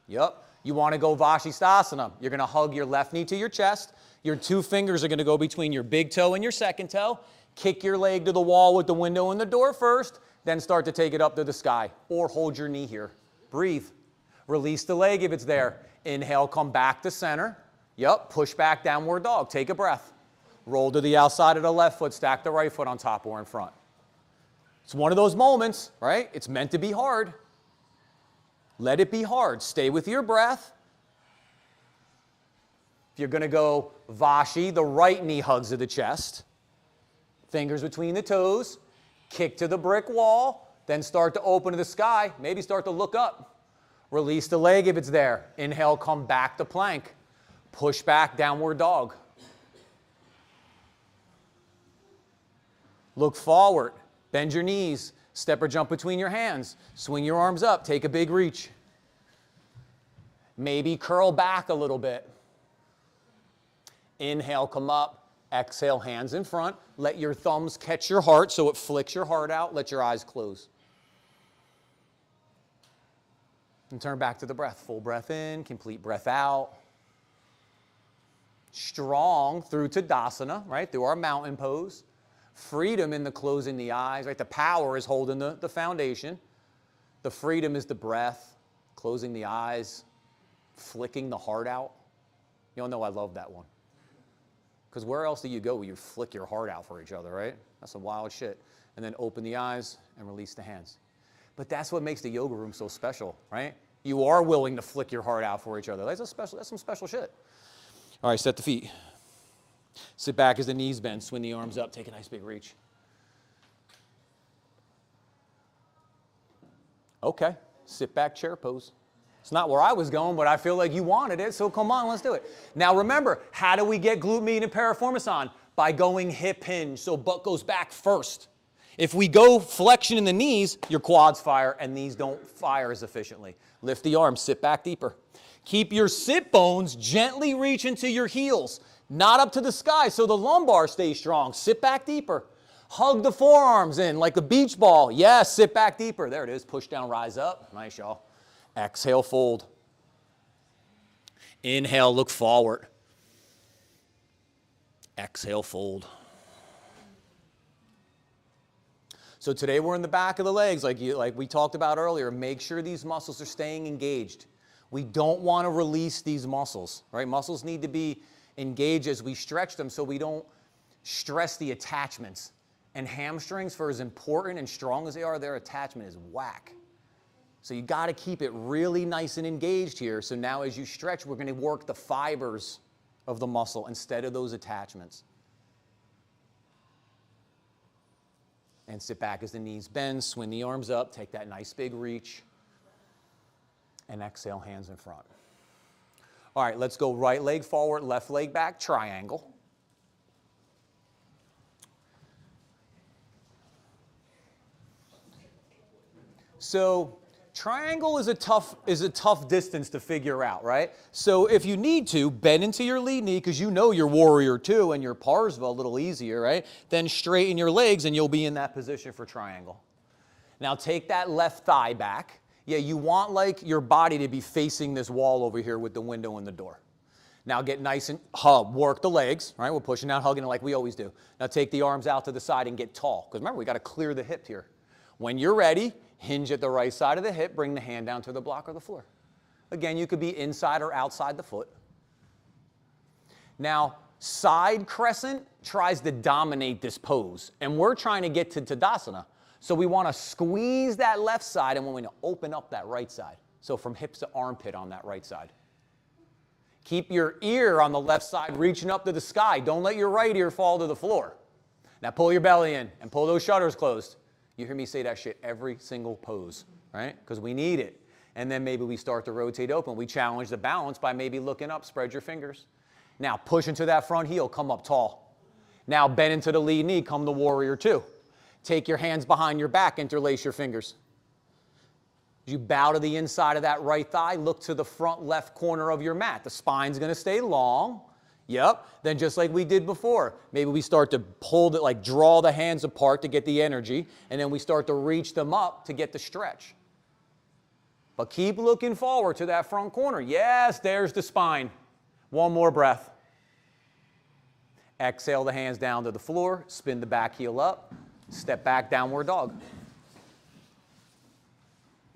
Yep, you want to go Vashisthasana. You're going to hug your left knee to your chest. Your two fingers are going to go between your big toe and your second toe. Kick your leg to the wall with the window and the door first, then start to take it up to the sky, or hold your knee here. Breathe. Release the leg if it's there. Inhale, come back to center. Yep, push back, downward dog. Take a breath. Roll to the outside of the left foot, stack the right foot on top or in front. It's one of those moments, right? It's meant to be hard. Let it be hard. Stay with your breath. If you're going to go Vashi, the right knee hugs to the chest. Fingers between the toes. Kick to the brick wall. Then start to open to the sky. Maybe start to look up. Release the leg if it's there. Inhale, come back to plank. Push back, downward dog. Look forward. Bend your knees. Step or jump between your hands. Swing your arms up. Take a big reach. Maybe curl back a little bit. Inhale, come up. Exhale, hands in front. Let your thumbs catch your heart so it flicks your heart out. Let your eyes close. And turn back to the breath. Full breath in, complete breath out. Strong through Tadasana, right? Through our mountain pose. Freedom in the closing the eyes, right? The power is holding the foundation. The freedom is the breath, closing the eyes, flicking the heart out. You all know I love that one. Because where else do you go where you flick your heart out for each other, right? That's some wild shit. And then open the eyes and release the hands. But that's what makes the yoga room so special, right? You are willing to flick your heart out for each other. That's some special shit. All right, set the feet. Sit back as the knees bend. Swing the arms up. Take a nice big reach. Okay, sit back chair pose. It's not where I was going, but I feel like you wanted it, so come on, let's do it. Now remember, how do we get glute med and piriformis on? By going hip hinge, so butt goes back first. If we go flexion in the knees, your quads fire and these don't fire as efficiently. Lift the arms, sit back deeper. Keep your sit bones gently reach into your heels. Not up to the sky, so the lumbar stays strong. Sit back deeper. Hug the forearms in like a beach ball. Yes, sit back deeper. There it is. Push down, rise up. Nice, y'all. Exhale, fold. Inhale, look forward. Exhale, fold. So today we're in the back of the legs like we talked about earlier. Make sure these muscles are staying engaged. We don't want to release these muscles, right? Muscles need to be engaged as we stretch them so we don't stress the attachments. And hamstrings, for as important and strong as they are, their attachment is whack. So you got to keep it really nice and engaged here. So now as you stretch, we're going to work the fibers of the muscle instead of those attachments. And sit back as the knees bend, swing the arms up, take that nice big reach, and exhale, hands in front. All right, let's go right leg forward, left leg back, triangle. So triangle is a tough distance to figure out, right? So if you need to, bend into your lead knee because you know your warrior two and your Parsva a little easier, right? Then straighten your legs and you'll be in that position for triangle. Now take that left thigh back. Yeah, you want like your body to be facing this wall over here with the window and the door. Now get nice and work the legs, right? We're pushing out, hugging it like we always do. Now take the arms out to the side and get tall. Because remember, we got to clear the hip here. When you're ready, hinge at the right side of the hip, bring the hand down to the block or the floor. Again, you could be inside or outside the foot. Now, side crescent tries to dominate this pose, and we're trying to get to Tadasana. So we want to squeeze that left side, and we want to open up that right side. So from hips to armpit on that right side. Keep your ear on the left side reaching up to the sky. Don't let your right ear fall to the floor. Now pull your belly in and pull those shutters closed. You hear me say that shit every single pose, right? Because we need it. And then maybe we start to rotate open. We challenge the balance by maybe looking up, spread your fingers. Now push into that front heel, come up tall. Now bend into the lead knee, come to warrior two. Take your hands behind your back, interlace your fingers. As you bow to the inside of that right thigh, look to the front left corner of your mat. The spine's going to stay long. Yep. Then just like we did before, maybe we start to pull it, like draw the hands apart to get the energy, and then we start to reach them up to get the stretch. But keep looking forward to that front corner. Yes, there's the spine. One more breath. Exhale the hands down to the floor, spin the back heel up, step back, downward dog.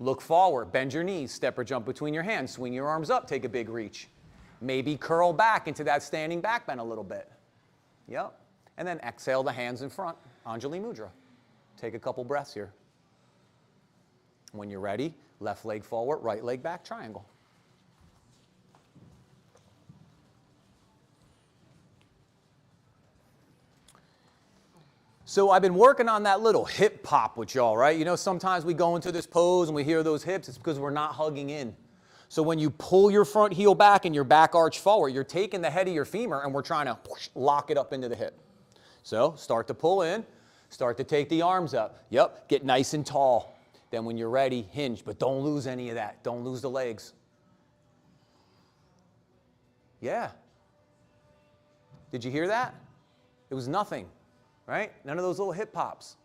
Look forward, bend your knees, step or jump between your hands, swing your arms up, take a big reach. Maybe curl back into that standing back bend a little bit. Yep. And then exhale the hands in front, Anjali Mudra. Take a couple breaths here. When you're ready, left leg forward, right leg back, triangle. So I've been working on that little hip pop with y'all, right? You know, sometimes we go into this pose and we hear those hips. It's because we're not hugging in. So when you pull your front heel back and your back arch forward, you're taking the head of your femur and we're trying to lock it up into the hip. So start to pull in, start to take the arms up. Yep, get nice and tall. Then when you're ready, hinge, but don't lose any of that. Don't lose the legs. Yeah. Did you hear that? It was nothing. Right? None of those little hip pops.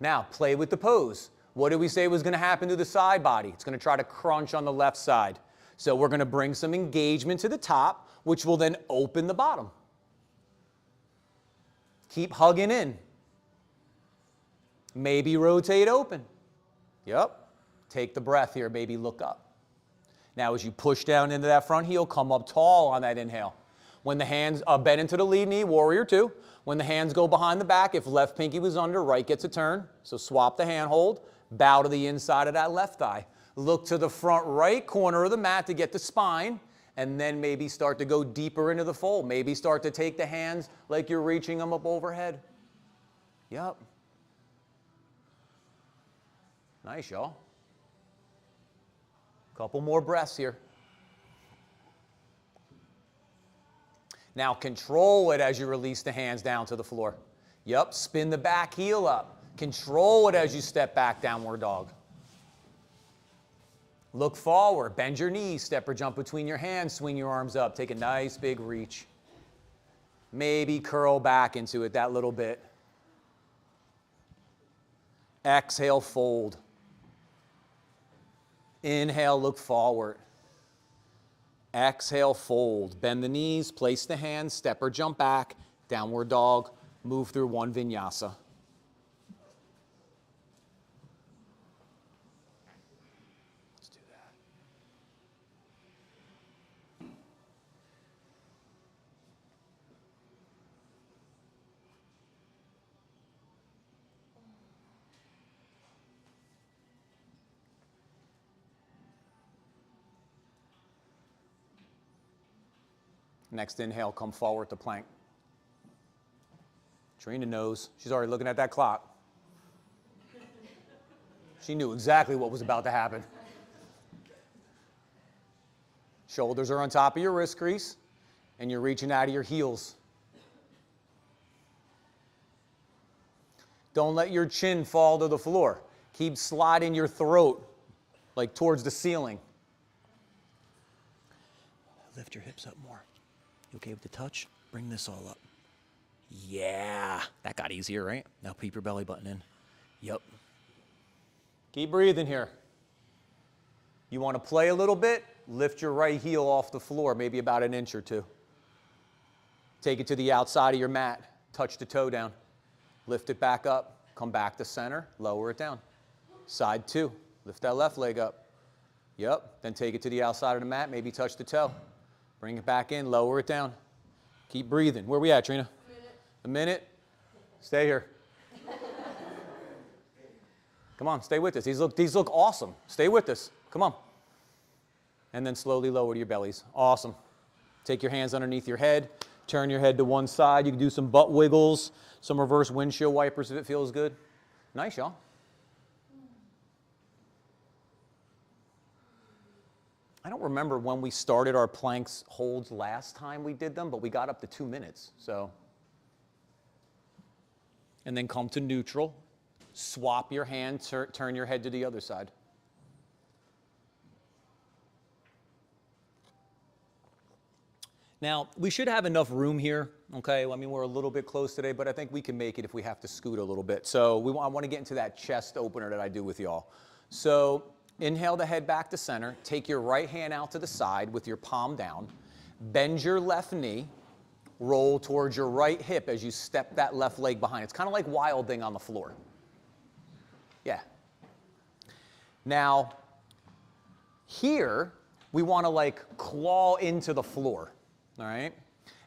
Now, play with the pose. What did we say was going to happen to the side body? It's going to try to crunch on the left side. So we're going to bring some engagement to the top, which will then open the bottom. Keep hugging in. Maybe rotate open. Yep. Take the breath here, baby. Look up. Now, as you push down into that front heel, come up tall on that inhale. When the hands bend into the lead knee, warrior two. When the hands go behind the back, if left pinky was under, right gets a turn. So swap the hand hold. Bow to the inside of that left thigh. Look to the front right corner of the mat to get the spine. And then maybe start to go deeper into the fold. Maybe start to take the hands like you're reaching them up overhead. Yep. Nice, y'all. Couple more breaths here. Now control it as you release the hands down to the floor. Yep, spin the back heel up. Control it as you step back, downward dog. Look forward, bend your knees, step or jump between your hands, swing your arms up, take a nice big reach. Maybe curl back into it that little bit. Exhale, fold. Inhale, look forward. Exhale, fold. Bend the knees, place the hands, step or jump back, downward dog, move through one vinyasa. Let's do that. Next inhale, come forward to plank. Trina knows. She's already looking at that clock. She knew exactly what was about to happen. Shoulders are on top of your wrist crease, and you're reaching out of your heels. Don't let your chin fall to the floor. Keep sliding your throat like towards the ceiling. Lift your hips up more. You okay with the touch? Bring this all up. Yeah, that got easier, right? Now keep your belly button in. Yep. Keep breathing here. You want to play a little bit? Lift your right heel off the floor, maybe about an inch or two. Take it to the outside of your mat. Touch the toe down. Lift it back up. Come back to center. Lower it down. Side two. Lift that left leg up. Yep. Then take it to the outside of the mat. Maybe touch the toe. Bring it back in. Lower it down. Keep breathing. Where are we at, Trina? A minute. Stay here. Come on, stay with us. These look awesome. Stay with us. Come on. And then slowly lower to your bellies. Awesome. Take your hands underneath your head. Turn your head to one side. You can do some butt wiggles, some reverse windshield wipers if it feels good. Nice, y'all. I don't remember when we started our planks holds last time we did them, but we got up to 2 minutes, so. And then come to neutral. Swap your hand, turn your head to the other side. Now, we should have enough room here, okay? I mean, we're a little bit close today, but I think we can make it if we have to scoot a little bit. So I want to get into that chest opener that I do with y'all. So inhale the head back to center. Take your right hand out to the side with your palm down. Bend your left knee. Roll towards your right hip as you step that left leg behind. It's kind of like wilding on the floor. Yeah. Now, here, we want to like claw into the floor, all right?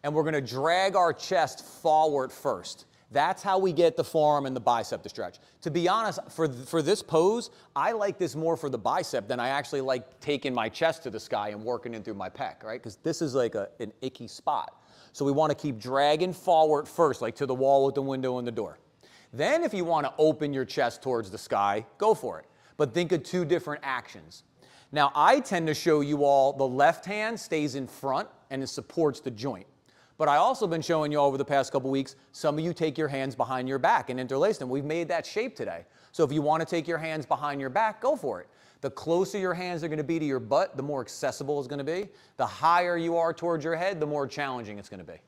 And we're going to drag our chest forward first. That's how we get the forearm and the bicep to stretch. To be honest, for this pose, I like this more for the bicep than I actually like taking my chest to the sky and working in through my pec, right? Because this is like an icky spot. So we want to keep dragging forward first, like to the wall with the window and the door. Then if you want to open your chest towards the sky, go for it. But think of two different actions. Now, I tend to show you all the left hand stays in front and it supports the joint. But I also been showing you over the past couple weeks, some of you take your hands behind your back and interlace them. We've made that shape today. So if you want to take your hands behind your back, go for it. The closer your hands are going to be to your butt, the more accessible it's going to be. The higher you are towards your head, the more challenging it's going to be.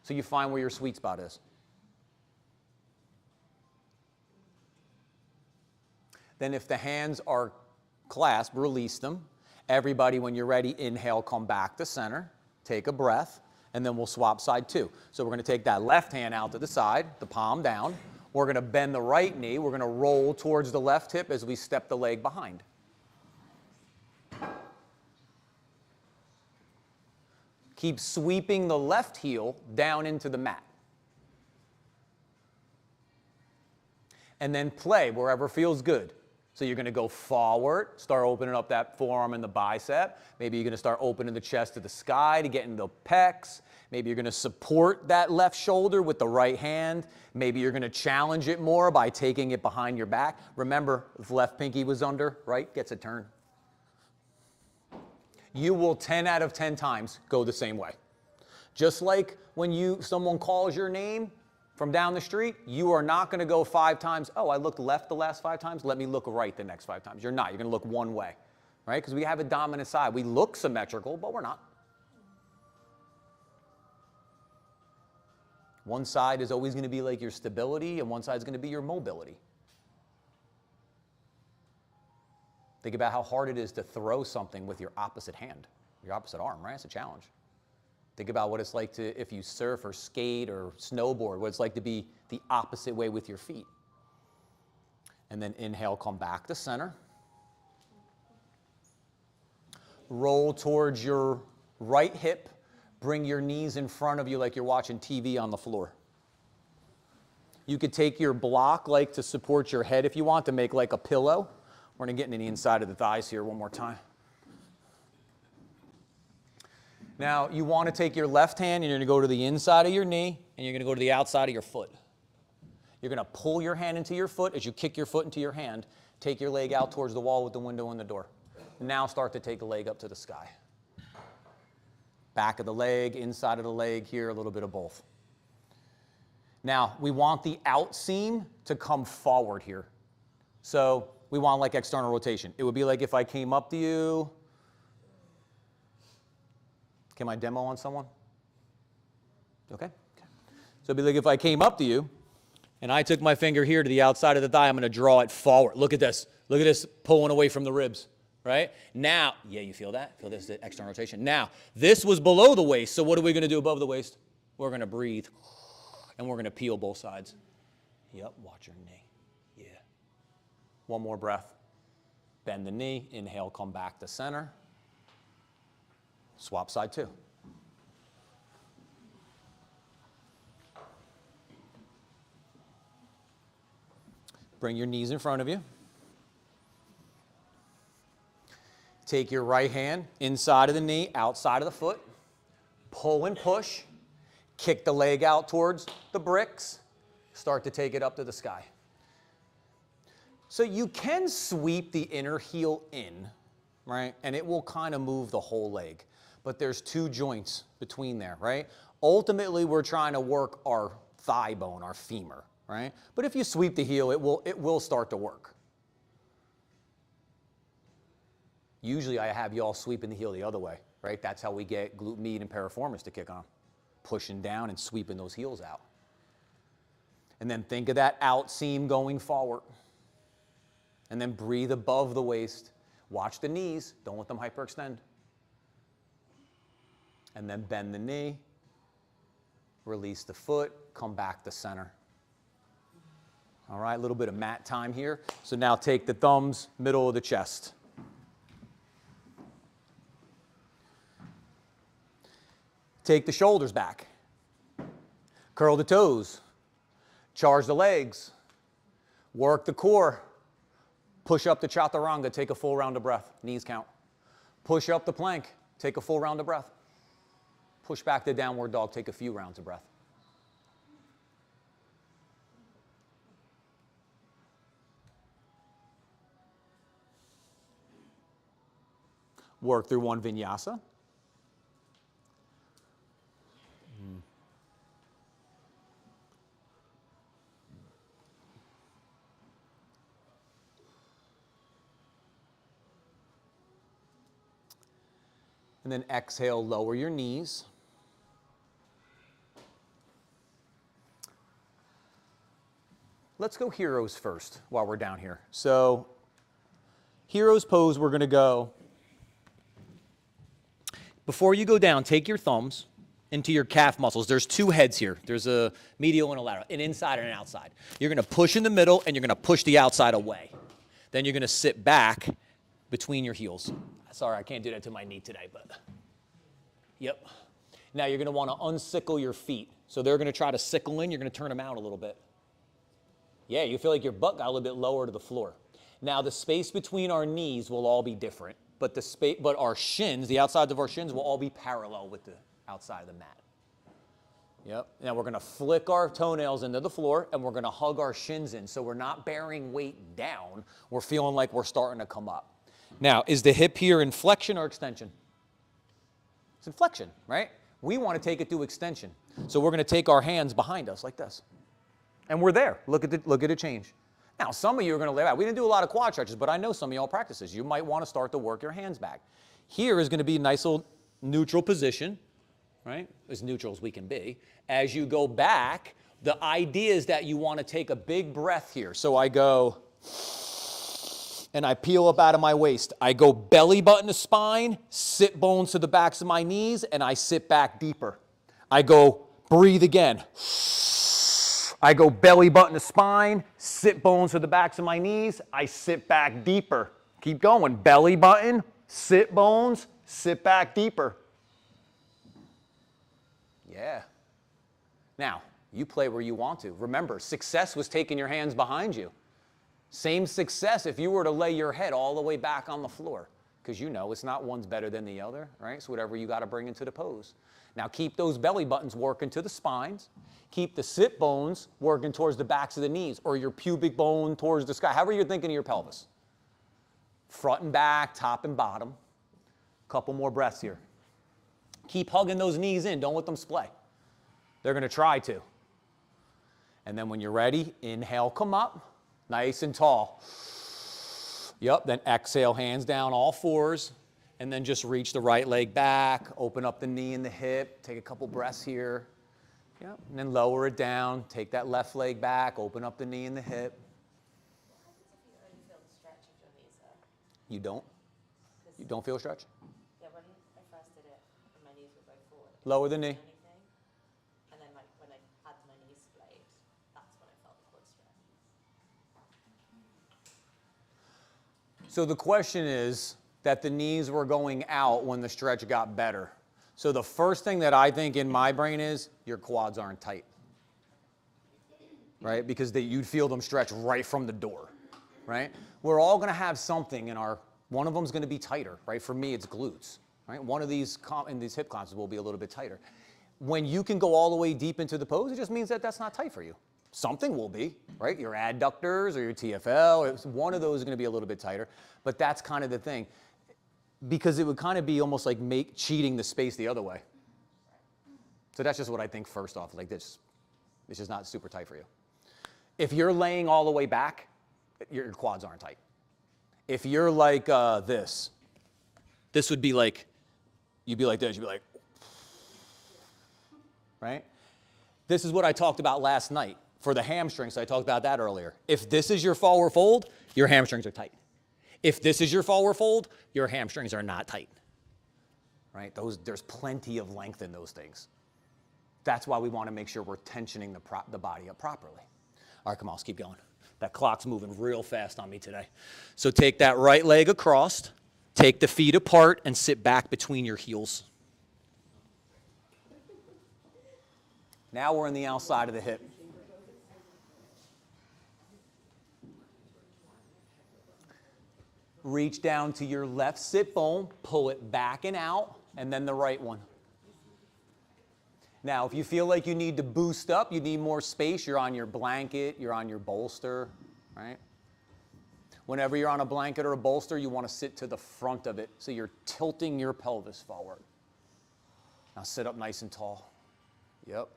So you find where your sweet spot is. Then if the hands are clasped, release them. Everybody, when you're ready, inhale, come back to center. Take a breath, and then we'll swap side two. So we're going to take that left hand out to the side, the palm down. We're going to bend the right knee. We're going to roll towards the left hip as we step the leg behind. Keep sweeping the left heel down into the mat. And then play wherever feels good. So you're going to go forward, start opening up that forearm and the bicep. Maybe you're going to start opening the chest to the sky to get into the pecs. Maybe you're going to support that left shoulder with the right hand. Maybe you're going to challenge it more by taking it behind your back. Remember, if left pinky was under, right, gets a turn. You will 10 out of 10 times go the same way. Just like when someone calls your name from down the street, you are not going to go 5 times, oh, I looked left the last 5 times, let me look right the next 5 times. You're not. You're going to look one way. right? Because we have a dominant side. We look symmetrical, but we're not. One side is always going to be like your stability, and one side is going to be your mobility. Think about how hard it is to throw something with your opposite hand, your opposite arm, right? It's a challenge. Think about what it's like to, if you surf or skate or snowboard, what it's like to be the opposite way with your feet. And then inhale, come back to center. Roll towards your right hip. Bring your knees in front of you like you're watching TV on the floor. You could take your block like to support your head if you want, to make like a pillow. We're going to get into the inside of the thighs here one more time. Now, you want to take your left hand and you're going to go to the inside of your knee and you're going to go to the outside of your foot. You're going to pull your hand into your foot as you kick your foot into your hand. Take your leg out towards the wall with the window and the door. Now start to take the leg up to the sky. Back of the leg, inside of the leg here, a little bit of both. Now, we want the out seam to come forward here. So we want like external rotation. It would be like if I came up to you. Can I demo on someone? Okay. So it'd be like if I came up to you and I took my finger here to the outside of the thigh, I'm going to draw it forward. Look at this. Look at this pulling away from the ribs. Right? Now, yeah, you feel that? Feel this, the external rotation. Now, this was below the waist, so what are we going to do above the waist? We're going to breathe, and we're going to peel both sides. Yep, watch your knee. Yeah. One more breath. Bend the knee. Inhale, come back to center. Swap side two. Bring your knees in front of you. Take your right hand inside of the knee, outside of the foot. Pull and push. Kick the leg out towards the bricks. Start to take it up to the sky. So you can sweep the inner heel in, right? And it will kind of move the whole leg. But there's two joints between there, right? Ultimately, we're trying to work our thigh bone, our femur, right? But if you sweep the heel, it will start to work. Usually I have you all sweeping the heel the other way, right? That's how we get glute med and piriformis to kick on. Pushing down and sweeping those heels out. And then think of that out seam going forward. And then breathe above the waist. Watch the knees. Don't let them hyperextend. And then bend the knee. Release the foot. Come back to center. All right, a little bit of mat time here. So now take the thumbs, middle of the chest. Take the shoulders back. Curl the toes. Charge the legs. Work the core. Push up the chaturanga. Take a full round of breath. Knees count. Push up the plank. Take a full round of breath. Push back the downward dog. Take a few rounds of breath. Work through one vinyasa. And then exhale, lower your knees. Let's go heroes first while we're down here. So heroes pose, we're going to go. Before you go down, take your thumbs into your calf muscles. There's two heads here. There's a medial and a lateral, an inside and an outside. You're going to push in the middle, and you're going to push the outside away. Then you're going to sit back between your heels. Sorry, I can't do that to my knee today, but yep. Now you're going to want to unsickle your feet. So they're going to try to sickle in. You're going to turn them out a little bit. Yeah, you feel like your butt got a little bit lower to the floor. Now the space between our knees will all be different, but our shins, the outsides of our shins, will all be parallel with the outside of the mat. Yep. Now we're going to flick our toenails into the floor, and we're going to hug our shins in. So we're not bearing weight down. We're feeling like we're starting to come up. Now, is the hip here in flexion or extension? It's in flexion, right? We want to take it to extension. So we're going to take our hands behind us like this. And we're there. Look at it change. Now, some of you are going to lay back. We didn't do a lot of quad stretches, but I know some of y'all practices. You might want to start to work your hands back. Here is going to be a nice little neutral position, right? As neutral as we can be. As you go back, the idea is that you want to take a big breath here. So I go, and I peel up out of my waist. I go belly button to spine, sit bones to the backs of my knees, and I sit back deeper. I go, breathe again. I go belly button to spine, sit bones to the backs of my knees, I sit back deeper. Keep going, belly button, sit bones, sit back deeper. Yeah. Now, you play where you want to. Remember, success was taking your hands behind you. Same success if you were to lay your head all the way back on the floor, because you know it's not one's better than the other, right? So whatever you got to bring into the pose. Now keep those belly buttons working to the spines. Keep the sit bones working towards the backs of the knees, or your pubic bone towards the sky, however you're thinking of your pelvis. Front and back, top and bottom. Couple more breaths here. Keep hugging those knees in. Don't let them splay. They're going to try to. And then when you're ready, inhale, come up, nice and tall. Yep, then exhale, hands down, all fours, and then just reach the right leg back, open up the knee and the hip, take a couple breaths here. Yep, and then lower it down, take that left leg back, open up the knee and the hip. What happens if you only feel the stretch of your knees though? You don't? You don't feel stretch? Yeah, when I first did it, and my knees were both forward. Lower the knee. Anything. And then like when I had my knees splayed, that's when I felt the quad stretch. So the question is that the knees were going out when the stretch got better. So the first thing that I think in my brain is your quads aren't tight, right? Because you'd feel them stretch right from the door, right? We're all going to have something in one of them's going to be tighter, right? For me, it's glutes, right? One of these in these hip classes will be a little bit tighter. When you can go all the way deep into the pose, it just means that that's not tight for you. Something will be, right? Your adductors or your TFL, one of those is going to be a little bit tighter, but that's kind of the thing. Because it would kind of be almost like cheating the space the other way. So that's just what I think first off, like this. It's just not super tight for you. If you're laying all the way back, your quads aren't tight. If you're like this would be like, you'd be like this, you'd be like, right? This is what I talked about last night. For the hamstrings, I talked about that earlier. If this is your forward fold, your hamstrings are tight. If this is your forward fold, your hamstrings are not tight, right? There's plenty of length in those things. That's why we want to make sure we're tensioning the body up properly. All right, come on, let's keep going. That clock's moving real fast on me today. So take that right leg across, take the feet apart, and sit back between your heels. Now we're in the outside of the hip. Reach down to your left sit bone, pull it back and out, and then the right one. Now, if you feel like you need to boost up, you need more space, you're on your blanket, you're on your bolster, right? Whenever you're on a blanket or a bolster, you want to sit to the front of it, so you're tilting your pelvis forward. Now sit up nice and tall. Yep.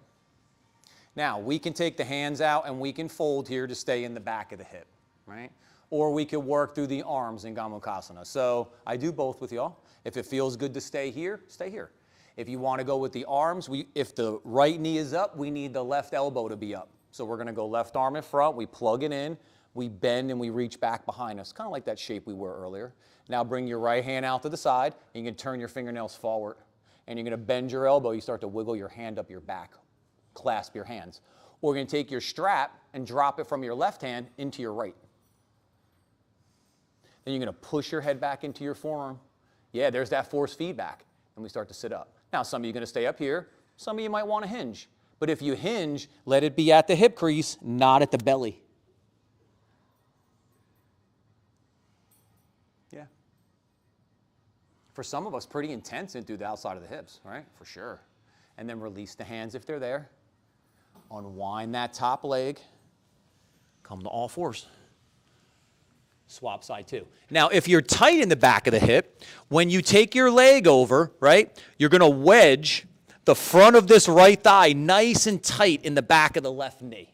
Now, we can take the hands out and we can fold here to stay in the back of the hip, right? Or we could work through the arms in Gomukhasana. So I do both with y'all. If it feels good to stay here, stay here. If you want to go with the arms, if the right knee is up, we need the left elbow to be up. So we're going to go left arm in front, we plug it in, we bend and we reach back behind us, kind of like that shape we were earlier. Now bring your right hand out to the side, and you can turn your fingernails forward. And you're going to bend your elbow, you start to wiggle your hand up your back, clasp your hands. Or you're going to take your strap and drop it from your left hand into your right. Then you're going to push your head back into your forearm. Yeah, there's that force feedback. And we start to sit up. Now, some of you are going to stay up here. Some of you might want to hinge. But if you hinge, let it be at the hip crease, not at the belly. Yeah. For some of us, pretty intense into the outside of the hips, right? For sure. And then release the hands if they're there. Unwind that top leg. Come to all fours. Swap side too. Now, if you're tight in the back of the hip, when you take your leg over, right, you're going to wedge the front of this right thigh nice and tight in the back of the left knee.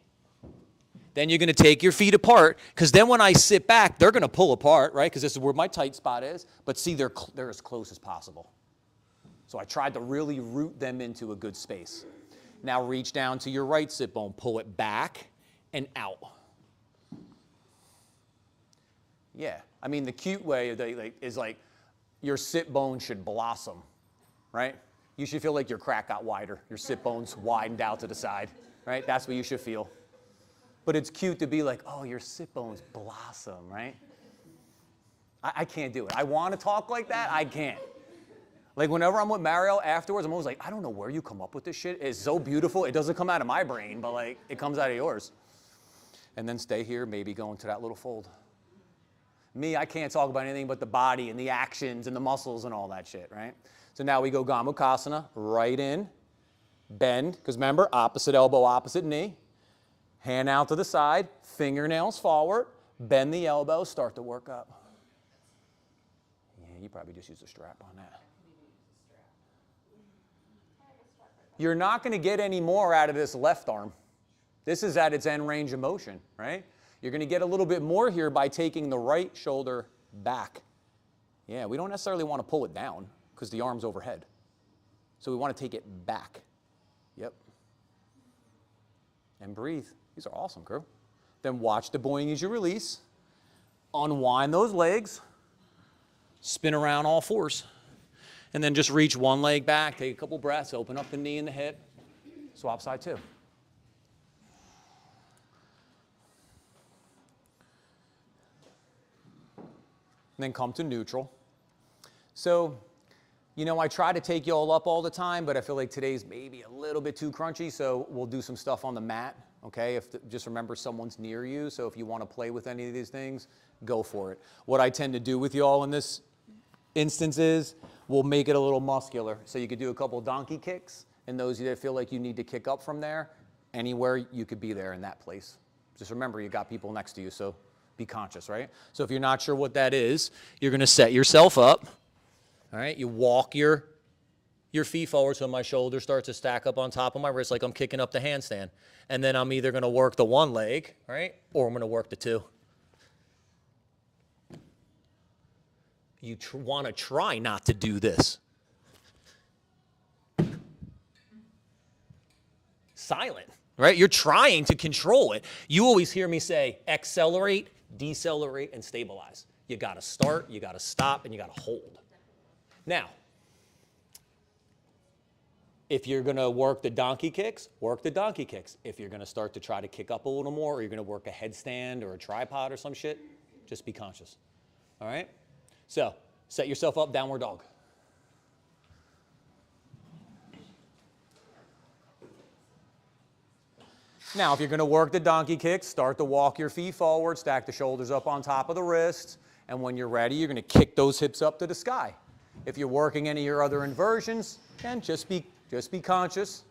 Then you're going to take your feet apart, because then when I sit back, they're going to pull apart, right? Because this is where my tight spot is. But see, they're as close as possible. So I tried to really root them into a good space. Now reach down to your right sit bone, pull it back and out. Yeah, I mean, the cute way is like your sit bone should blossom, right? You should feel like your crack got wider. Your sit bones widened out to the side, right? That's what you should feel. But it's cute to be like, oh, your sit bones blossom, right? I can't do it. I want to talk like that. I can't. Like whenever I'm with Mario afterwards, I'm always like, I don't know where you come up with this shit. It's so beautiful. It doesn't come out of my brain, but like it comes out of yours. And then stay here, maybe go into that little fold. Me, I can't talk about anything but the body and the actions and the muscles and all that shit, right? So now we go Gomukhasana, right in, bend, because remember, opposite elbow, opposite knee. Hand out to the side, fingernails forward, bend the elbow, start to work up. Yeah, you probably just use a strap on that. You're not going to get any more out of this left arm. This is at its end range of motion, right? You're going to get a little bit more here by taking the right shoulder back. Yeah, we don't necessarily want to pull it down because the arm's overhead. So we want to take it back. Yep. And breathe. These are awesome, crew. Then watch the boing as you release. Unwind those legs. Spin around all fours. And then just reach one leg back. Take a couple breaths. Open up the knee and the hip. Swap side two. And then come to neutral. So, you know, I try to take you all up all the time, but I feel like today's maybe a little bit too crunchy, so we'll do some stuff on the mat. Okay, just remember someone's near you, so if you want to play with any of these things, go for it. What I tend to do with you all in this instance is we'll make it a little muscular. So you could do a couple donkey kicks, and those that feel like you need to kick up from there, anywhere you could be there in that place. Just remember you got people next to you, so be conscious, right? So if you're not sure what that is, you're going to set yourself up. All right, you walk your feet forward so my shoulder starts to stack up on top of my wrist like I'm kicking up the handstand. And then I'm either going to work the one leg, right, or I'm going to work the two. You want to try not to do this. Silent, right? You're trying to control it. You always hear me say accelerate, decelerate, and stabilize. You got to start, you got to stop, and you got to hold. Now, if you're going to work the donkey kicks, work the donkey kicks. If you're going to start to try to kick up a little more, or you're going to work a headstand or a tripod or some shit, just be conscious. All right? So, set yourself up, downward dog. Now, if you're going to work the donkey kicks, start to walk your feet forward, stack the shoulders up on top of the wrists, and when you're ready, you're going to kick those hips up to the sky. If you're working any of your other inversions, again, just be conscious.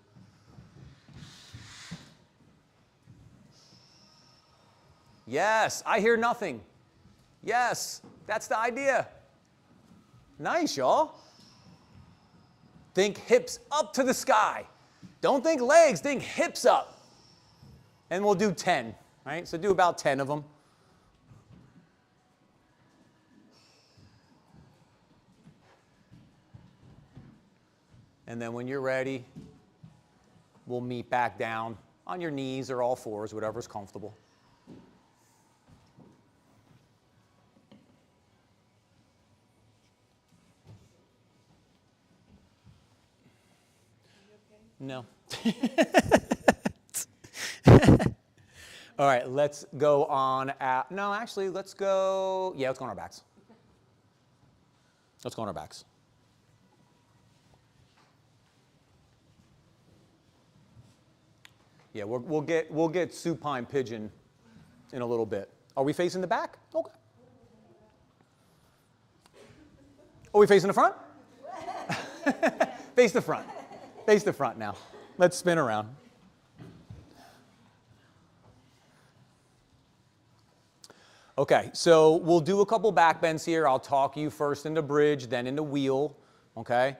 Yes, I hear nothing. Yes, that's the idea. Nice, y'all. Think hips up to the sky. Don't think legs, think hips up. And we'll do 10, right? So do about 10 of them. And then when you're ready, we'll meet back down on your knees or all fours, whatever's comfortable. No. All right, let's go on. No, actually, let's go. Yeah, let's go on our backs. Let's go on our backs. Yeah, we'll get supine pigeon in a little bit. Are we facing the back? Okay. Are we facing the front? Face the front. Face the front now. Let's spin around. Okay, so we'll do a couple back bends here. I'll talk you first into bridge, then into wheel, okay?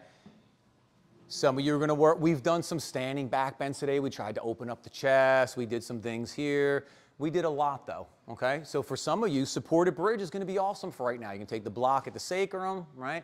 Some of you are going to work. We've done some standing back bends today. We tried to open up the chest. We did some things here. We did a lot though, okay? So for some of you, supported bridge is going to be awesome for right now. You can take the block at the sacrum, right?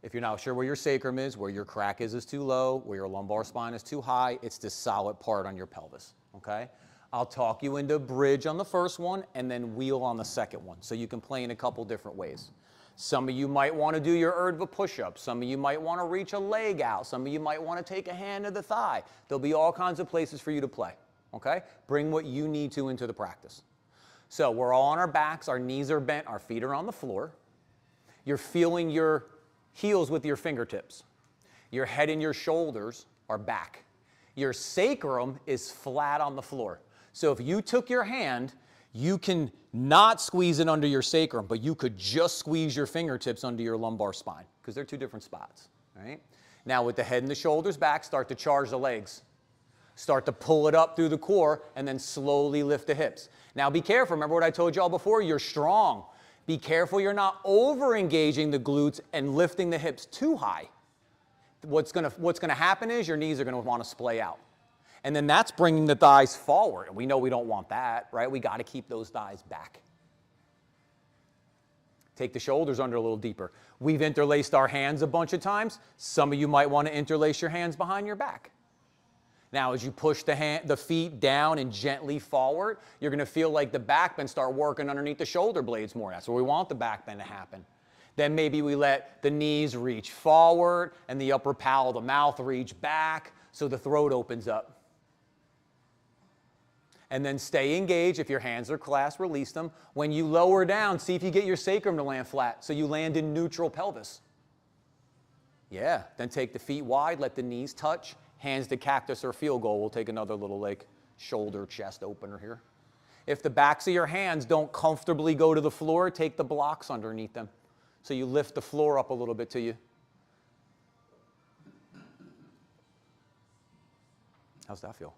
If you're not sure where your sacrum is, where your crack is too low, where your lumbar spine is too high, it's this solid part on your pelvis, okay? I'll talk you into bridge on the first one and then wheel on the second one. So you can play in a couple different ways. Some of you might want to do your Erdva push-up. Some of you might want to reach a leg out. Some of you might want to take a hand to the thigh. There'll be all kinds of places for you to play, okay? Bring what you need to into the practice. So we're all on our backs, our knees are bent, our feet are on the floor. You're feeling your heels with your fingertips. Your head and your shoulders are back. Your sacrum is flat on the floor. So if you took your hand, you can not squeeze it under your sacrum, but you could just squeeze your fingertips under your lumbar spine because they're two different spots, right? Now with the head and the shoulders back, start to charge the legs. Start to pull it up through the core and then slowly lift the hips. Now be careful. Remember what I told y'all before? You're strong. Be careful you're not over-engaging the glutes and lifting the hips too high. What's gonna happen is your knees are gonna want to splay out. And then that's bringing the thighs forward. And we know we don't want that, right? We got to keep those thighs back. Take the shoulders under a little deeper. We've interlaced our hands a bunch of times. Some of you might want to interlace your hands behind your back. Now, as you push the feet down and gently forward, you're going to feel like the back bend start working underneath the shoulder blades more. That's where we want the back bend to happen. Then maybe we let the knees reach forward and the upper palate of the mouth reach back so the throat opens up. And then stay engaged. If your hands are clasped, release them. When you lower down, see if you get your sacrum to land flat so you land in neutral pelvis. Yeah, then take the feet wide, let the knees touch. Hands to cactus or field goal. We'll take another little like shoulder chest opener here. If the backs of your hands don't comfortably go to the floor, take the blocks underneath them. So you lift the floor up a little bit to you. How's that feel?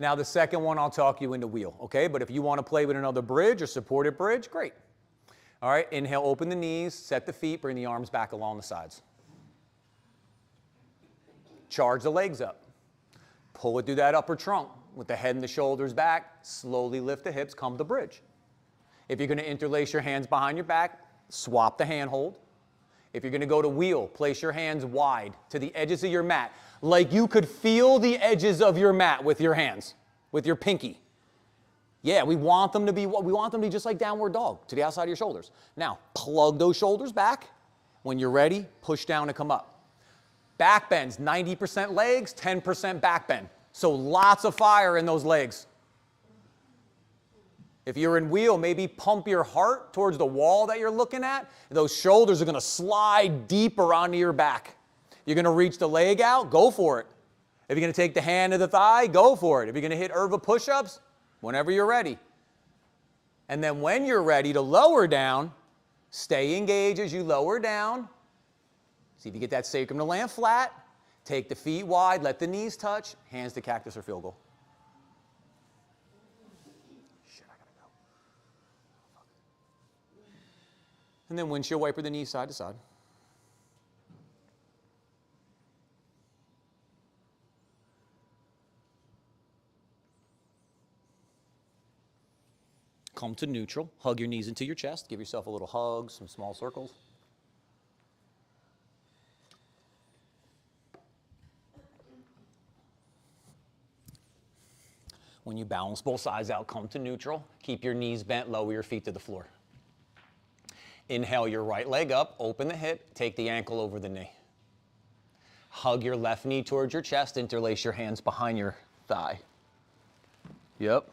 Now the second one, I'll talk you into wheel, okay? But if you want to play with another bridge or supported bridge, great. All right, inhale, open the knees, set the feet, bring the arms back along the sides. Charge the legs up. Pull it through that upper trunk with the head and the shoulders back. Slowly lift the hips, come to bridge. If you're going to interlace your hands behind your back, swap the hand hold. If you're going to go to wheel, place your hands wide to the edges of your mat, like you could feel the edges of your mat with your hands, with your pinky. Yeah, we want them to be just like downward dog, to the outside of your shoulders. Now, plug those shoulders back. When you're ready, push down and come up. Back bends, 90% legs, 10% back bend. So lots of fire in those legs. If you're in wheel, maybe pump your heart towards the wall that you're looking at. Those shoulders are going to slide deeper onto your back. You're going to reach the leg out, go for it. If you're going to take the hand to the thigh, go for it. If you're going to hit Erdva push-ups, whenever you're ready. And then when you're ready to lower down, stay engaged as you lower down. See if you get that sacrum to land flat. Take the feet wide, let the knees touch, hands to cactus or field goal. And then windshield wiper the knees side to side. Come to neutral. Hug your knees into your chest. Give yourself a little hug, some small circles. When you balance both sides out, come to neutral. Keep your knees bent, lower your feet to the floor. Inhale your right leg up, open the hip, take the ankle over the knee. Hug your left knee towards your chest, interlace your hands behind your thigh. Yep.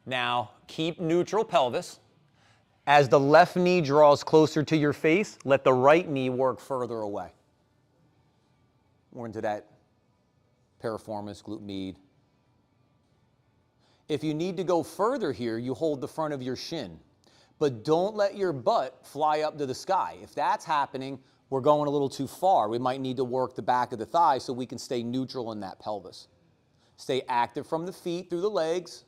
Now, keep neutral pelvis. As the left knee draws closer to your face, let the right knee work further away. More into that piriformis, glute med. If you need to go further here, you hold the front of your shin. But don't let your butt fly up to the sky. If that's happening, we're going a little too far. We might need to work the back of the thigh so we can stay neutral in that pelvis. Stay active from the feet through the legs.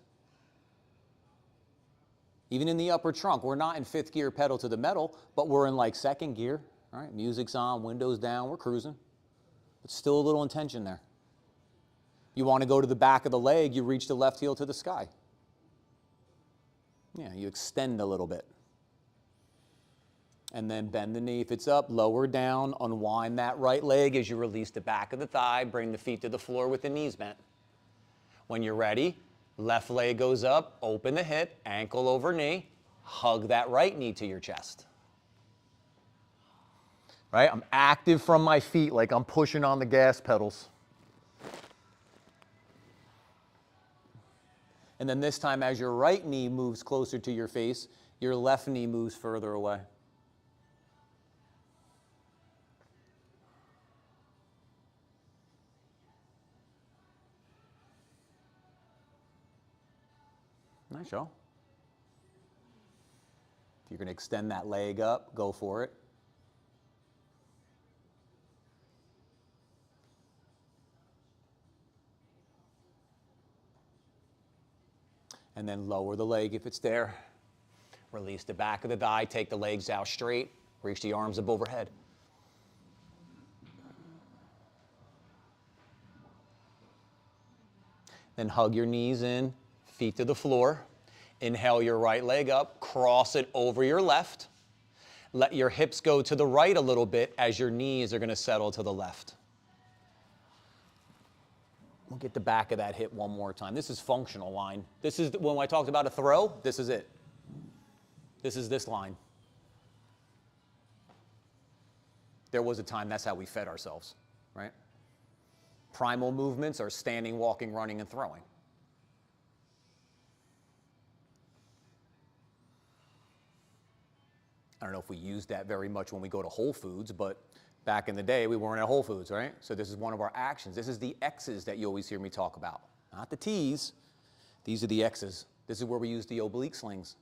Even in the upper trunk, we're not in fifth gear pedal to the metal, but we're in like second gear. All right, music's on, windows down, we're cruising. But still a little intention there. You want to go to the back of the leg, you reach the left heel to the sky. Yeah, you extend a little bit. And then bend the knee. If it's up, lower down, unwind that right leg as you release the back of the thigh, bring the feet to the floor with the knees bent. When you're ready, left leg goes up, open the hip, ankle over knee, hug that right knee to your chest. Right? I'm active from my feet like I'm pushing on the gas pedals. And then this time, as your right knee moves closer to your face, your left knee moves further away. Nice, y'all. If you're going to extend that leg up, go for it. And then lower the leg if it's there. Release the back of the thigh, take the legs out straight, reach the arms up overhead. Then hug your knees in, feet to the floor. Inhale your right leg up, cross it over your left. Let your hips go to the right a little bit as your knees are going to settle to the left. We'll get the back of that hip one more time. This is functional line. This is, when I talked about a throw, this is it. This is this line. There was a time that's how we fed ourselves, right? Primal movements are standing, walking, running, and throwing. I don't know if we use that very much when we go to Whole Foods, but back in the day, we weren't at Whole Foods, right? So this is one of our actions. This is the X's that you always hear me talk about. Not the T's. These are the X's. This is where we use the oblique slings.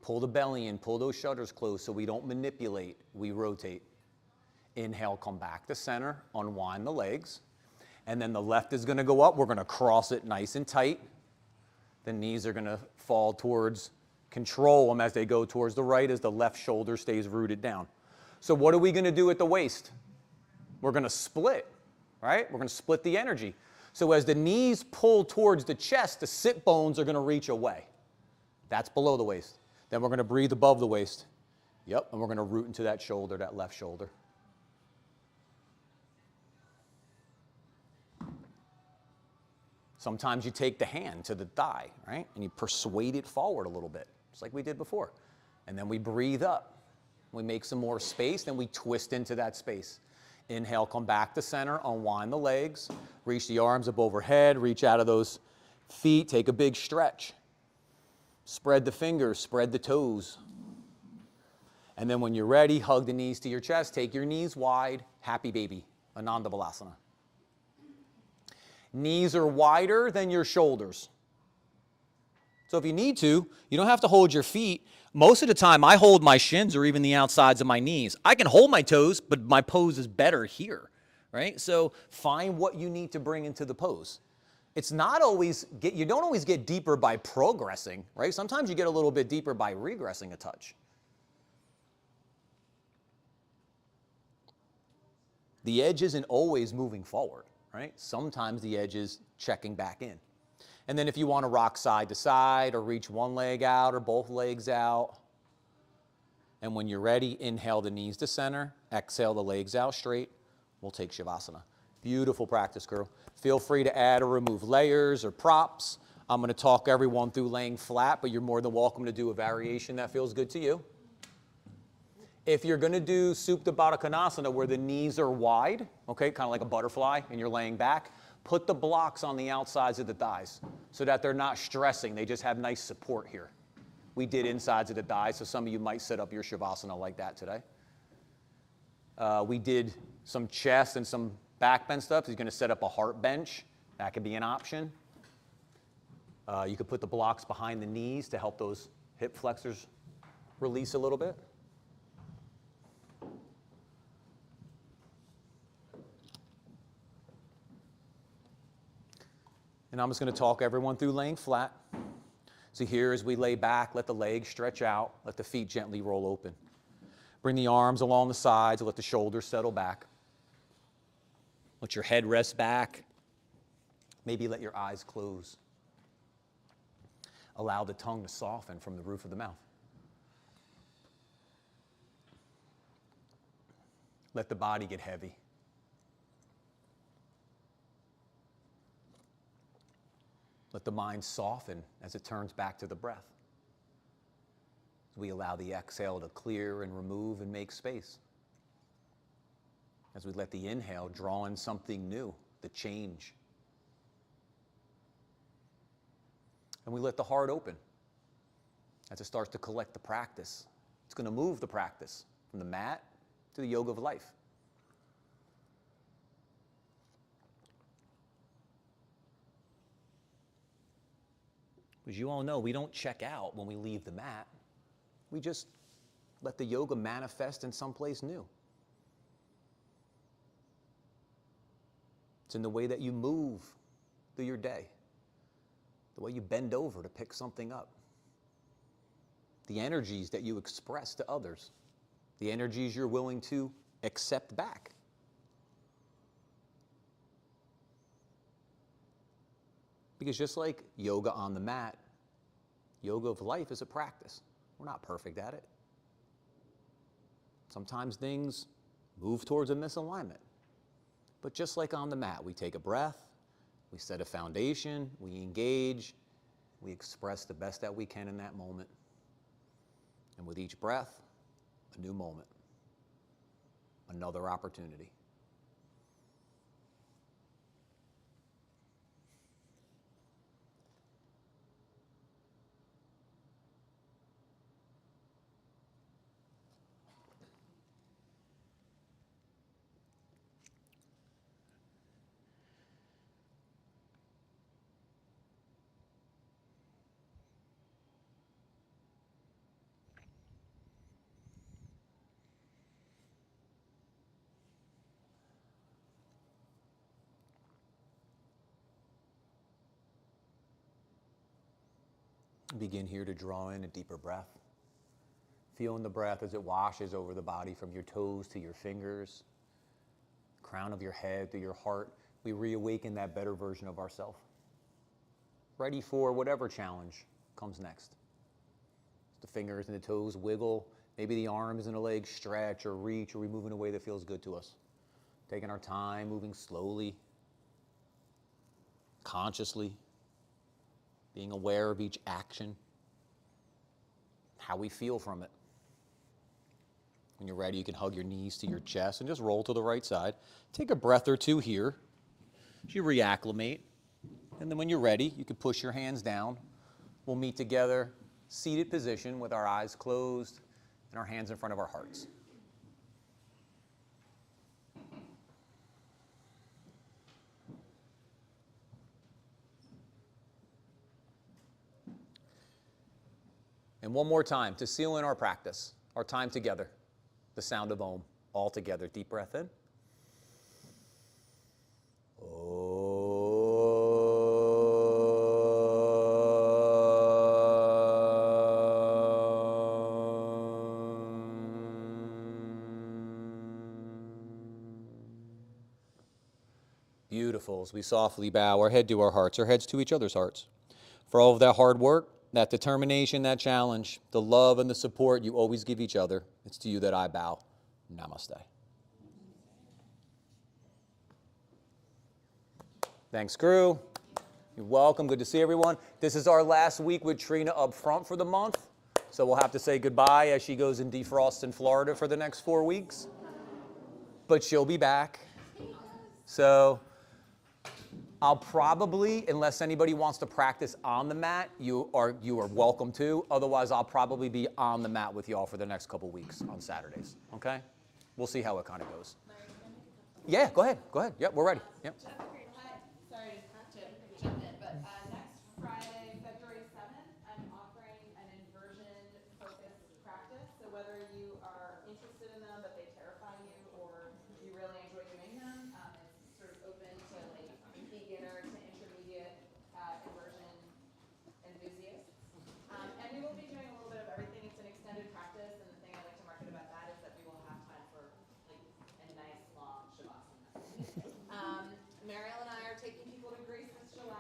Pull the belly in, pull those shutters closed so we don't manipulate, we rotate. Inhale, come back to center, unwind the legs. And then the left is going to go up. We're going to cross it nice and tight. The knees are going to fall towards, control them as they go towards the right as the left shoulder stays rooted down. So what are we going to do at the waist? We're going to split, right? We're going to split the energy. So as the knees pull towards the chest, the sit bones are going to reach away. That's below the waist. Then we're going to breathe above the waist. Yep, and we're going to root into that shoulder, that left shoulder. Sometimes you take the hand to the thigh, right? And you persuade it forward a little bit, just like we did before. And then we breathe up. We make some more space, then we twist into that space. Inhale, come back to center, unwind the legs, reach the arms up overhead, reach out of those feet, take a big stretch. Spread the fingers, spread the toes. And then when you're ready, hug the knees to your chest, take your knees wide, happy baby, Ananda Balasana. Knees are wider than your shoulders. So if you need to, you don't have to hold your feet. Most of the time, I hold my shins or even the outsides of my knees. I can hold my toes, but my pose is better here, right? So find what you need to bring into the pose. It's not always, you don't always get deeper by progressing, right? Sometimes you get a little bit deeper by regressing a touch. The edge isn't always moving forward, right? Sometimes the edge is checking back in. And then if you want to rock side to side or reach one leg out or both legs out. And when you're ready, inhale the knees to center, exhale the legs out straight. We'll take Shavasana. Beautiful practice, girl. Feel free to add or remove layers or props. I'm going to talk everyone through laying flat, but you're more than welcome to do a variation that feels good to you. If you're going to do Supta Baddha Konasana where the knees are wide, okay, kind of like a butterfly, and you're laying back, put the blocks on the outsides of the thighs so that they're not stressing. They just have nice support here. We did insides of the thighs, so some of you might set up your Shavasana like that today. We did some chest and some back bend stuff. He's going to set up a heart bench. That could be an option. You could put the blocks behind the knees to help those hip flexors release a little bit. And I'm just going to talk everyone through laying flat. So here as we lay back, let the legs stretch out, let the feet gently roll open. Bring the arms along the sides, let the shoulders settle back. Let your head rest back. Maybe let your eyes close. Allow the tongue to soften from the roof of the mouth. Let the body get heavy. Let the mind soften as it turns back to the breath. We allow the exhale to clear and remove and make space. As we let the inhale draw in something new, the change. And we let the heart open as it starts to collect the practice. It's going to move the practice from the mat to the yoga of life. As you all know, we don't check out when we leave the mat. We just let the yoga manifest in someplace new. It's in the way that you move through your day, the way you bend over to pick something up, the energies that you express to others, the energies you're willing to accept back. Because just like yoga on the mat, yoga of life is a practice. We're not perfect at it. Sometimes things move towards a misalignment. But just like on the mat, we take a breath, we set a foundation, we engage, we express the best that we can in that moment. And with each breath, a new moment, another opportunity. Begin here to draw in a deeper breath. Feeling the breath as it washes over the body from your toes to your fingers, crown of your head to your heart. We reawaken that better version of ourselves, ready for whatever challenge comes next. The fingers and the toes wiggle. Maybe the arms and the legs stretch or reach, or we move in a way that feels good to us. Taking our time, moving slowly, consciously. Being aware of each action, how we feel from it. When you're ready, you can hug your knees to your chest and just roll to the right side. Take a breath or two here as you reacclimate. And then when you're ready, you can push your hands down. We'll meet together, seated position with our eyes closed and our hands in front of our hearts. And one more time to seal in our practice, our time together, the sound of Om, all together. Deep breath in. Beautiful. As we softly bow our head to our hearts, our heads to each other's hearts. For all of that hard work, that determination, that challenge, the love and the support you always give each other, it's to you that I bow. Namaste. Thanks, crew. You're welcome. Good to see everyone. This is our last week with Trina up front for the month, so we'll have to say goodbye as she goes and defrosts in Florida for the next 4 weeks. But she'll be back. So I'll probably, unless anybody wants to practice on the mat, you are welcome to. Otherwise, I'll probably be on the mat with y'all for the next couple weeks on Saturdays. Okay? We'll see how it kind of goes. Yeah, go ahead. Yep, we're ready. Yep.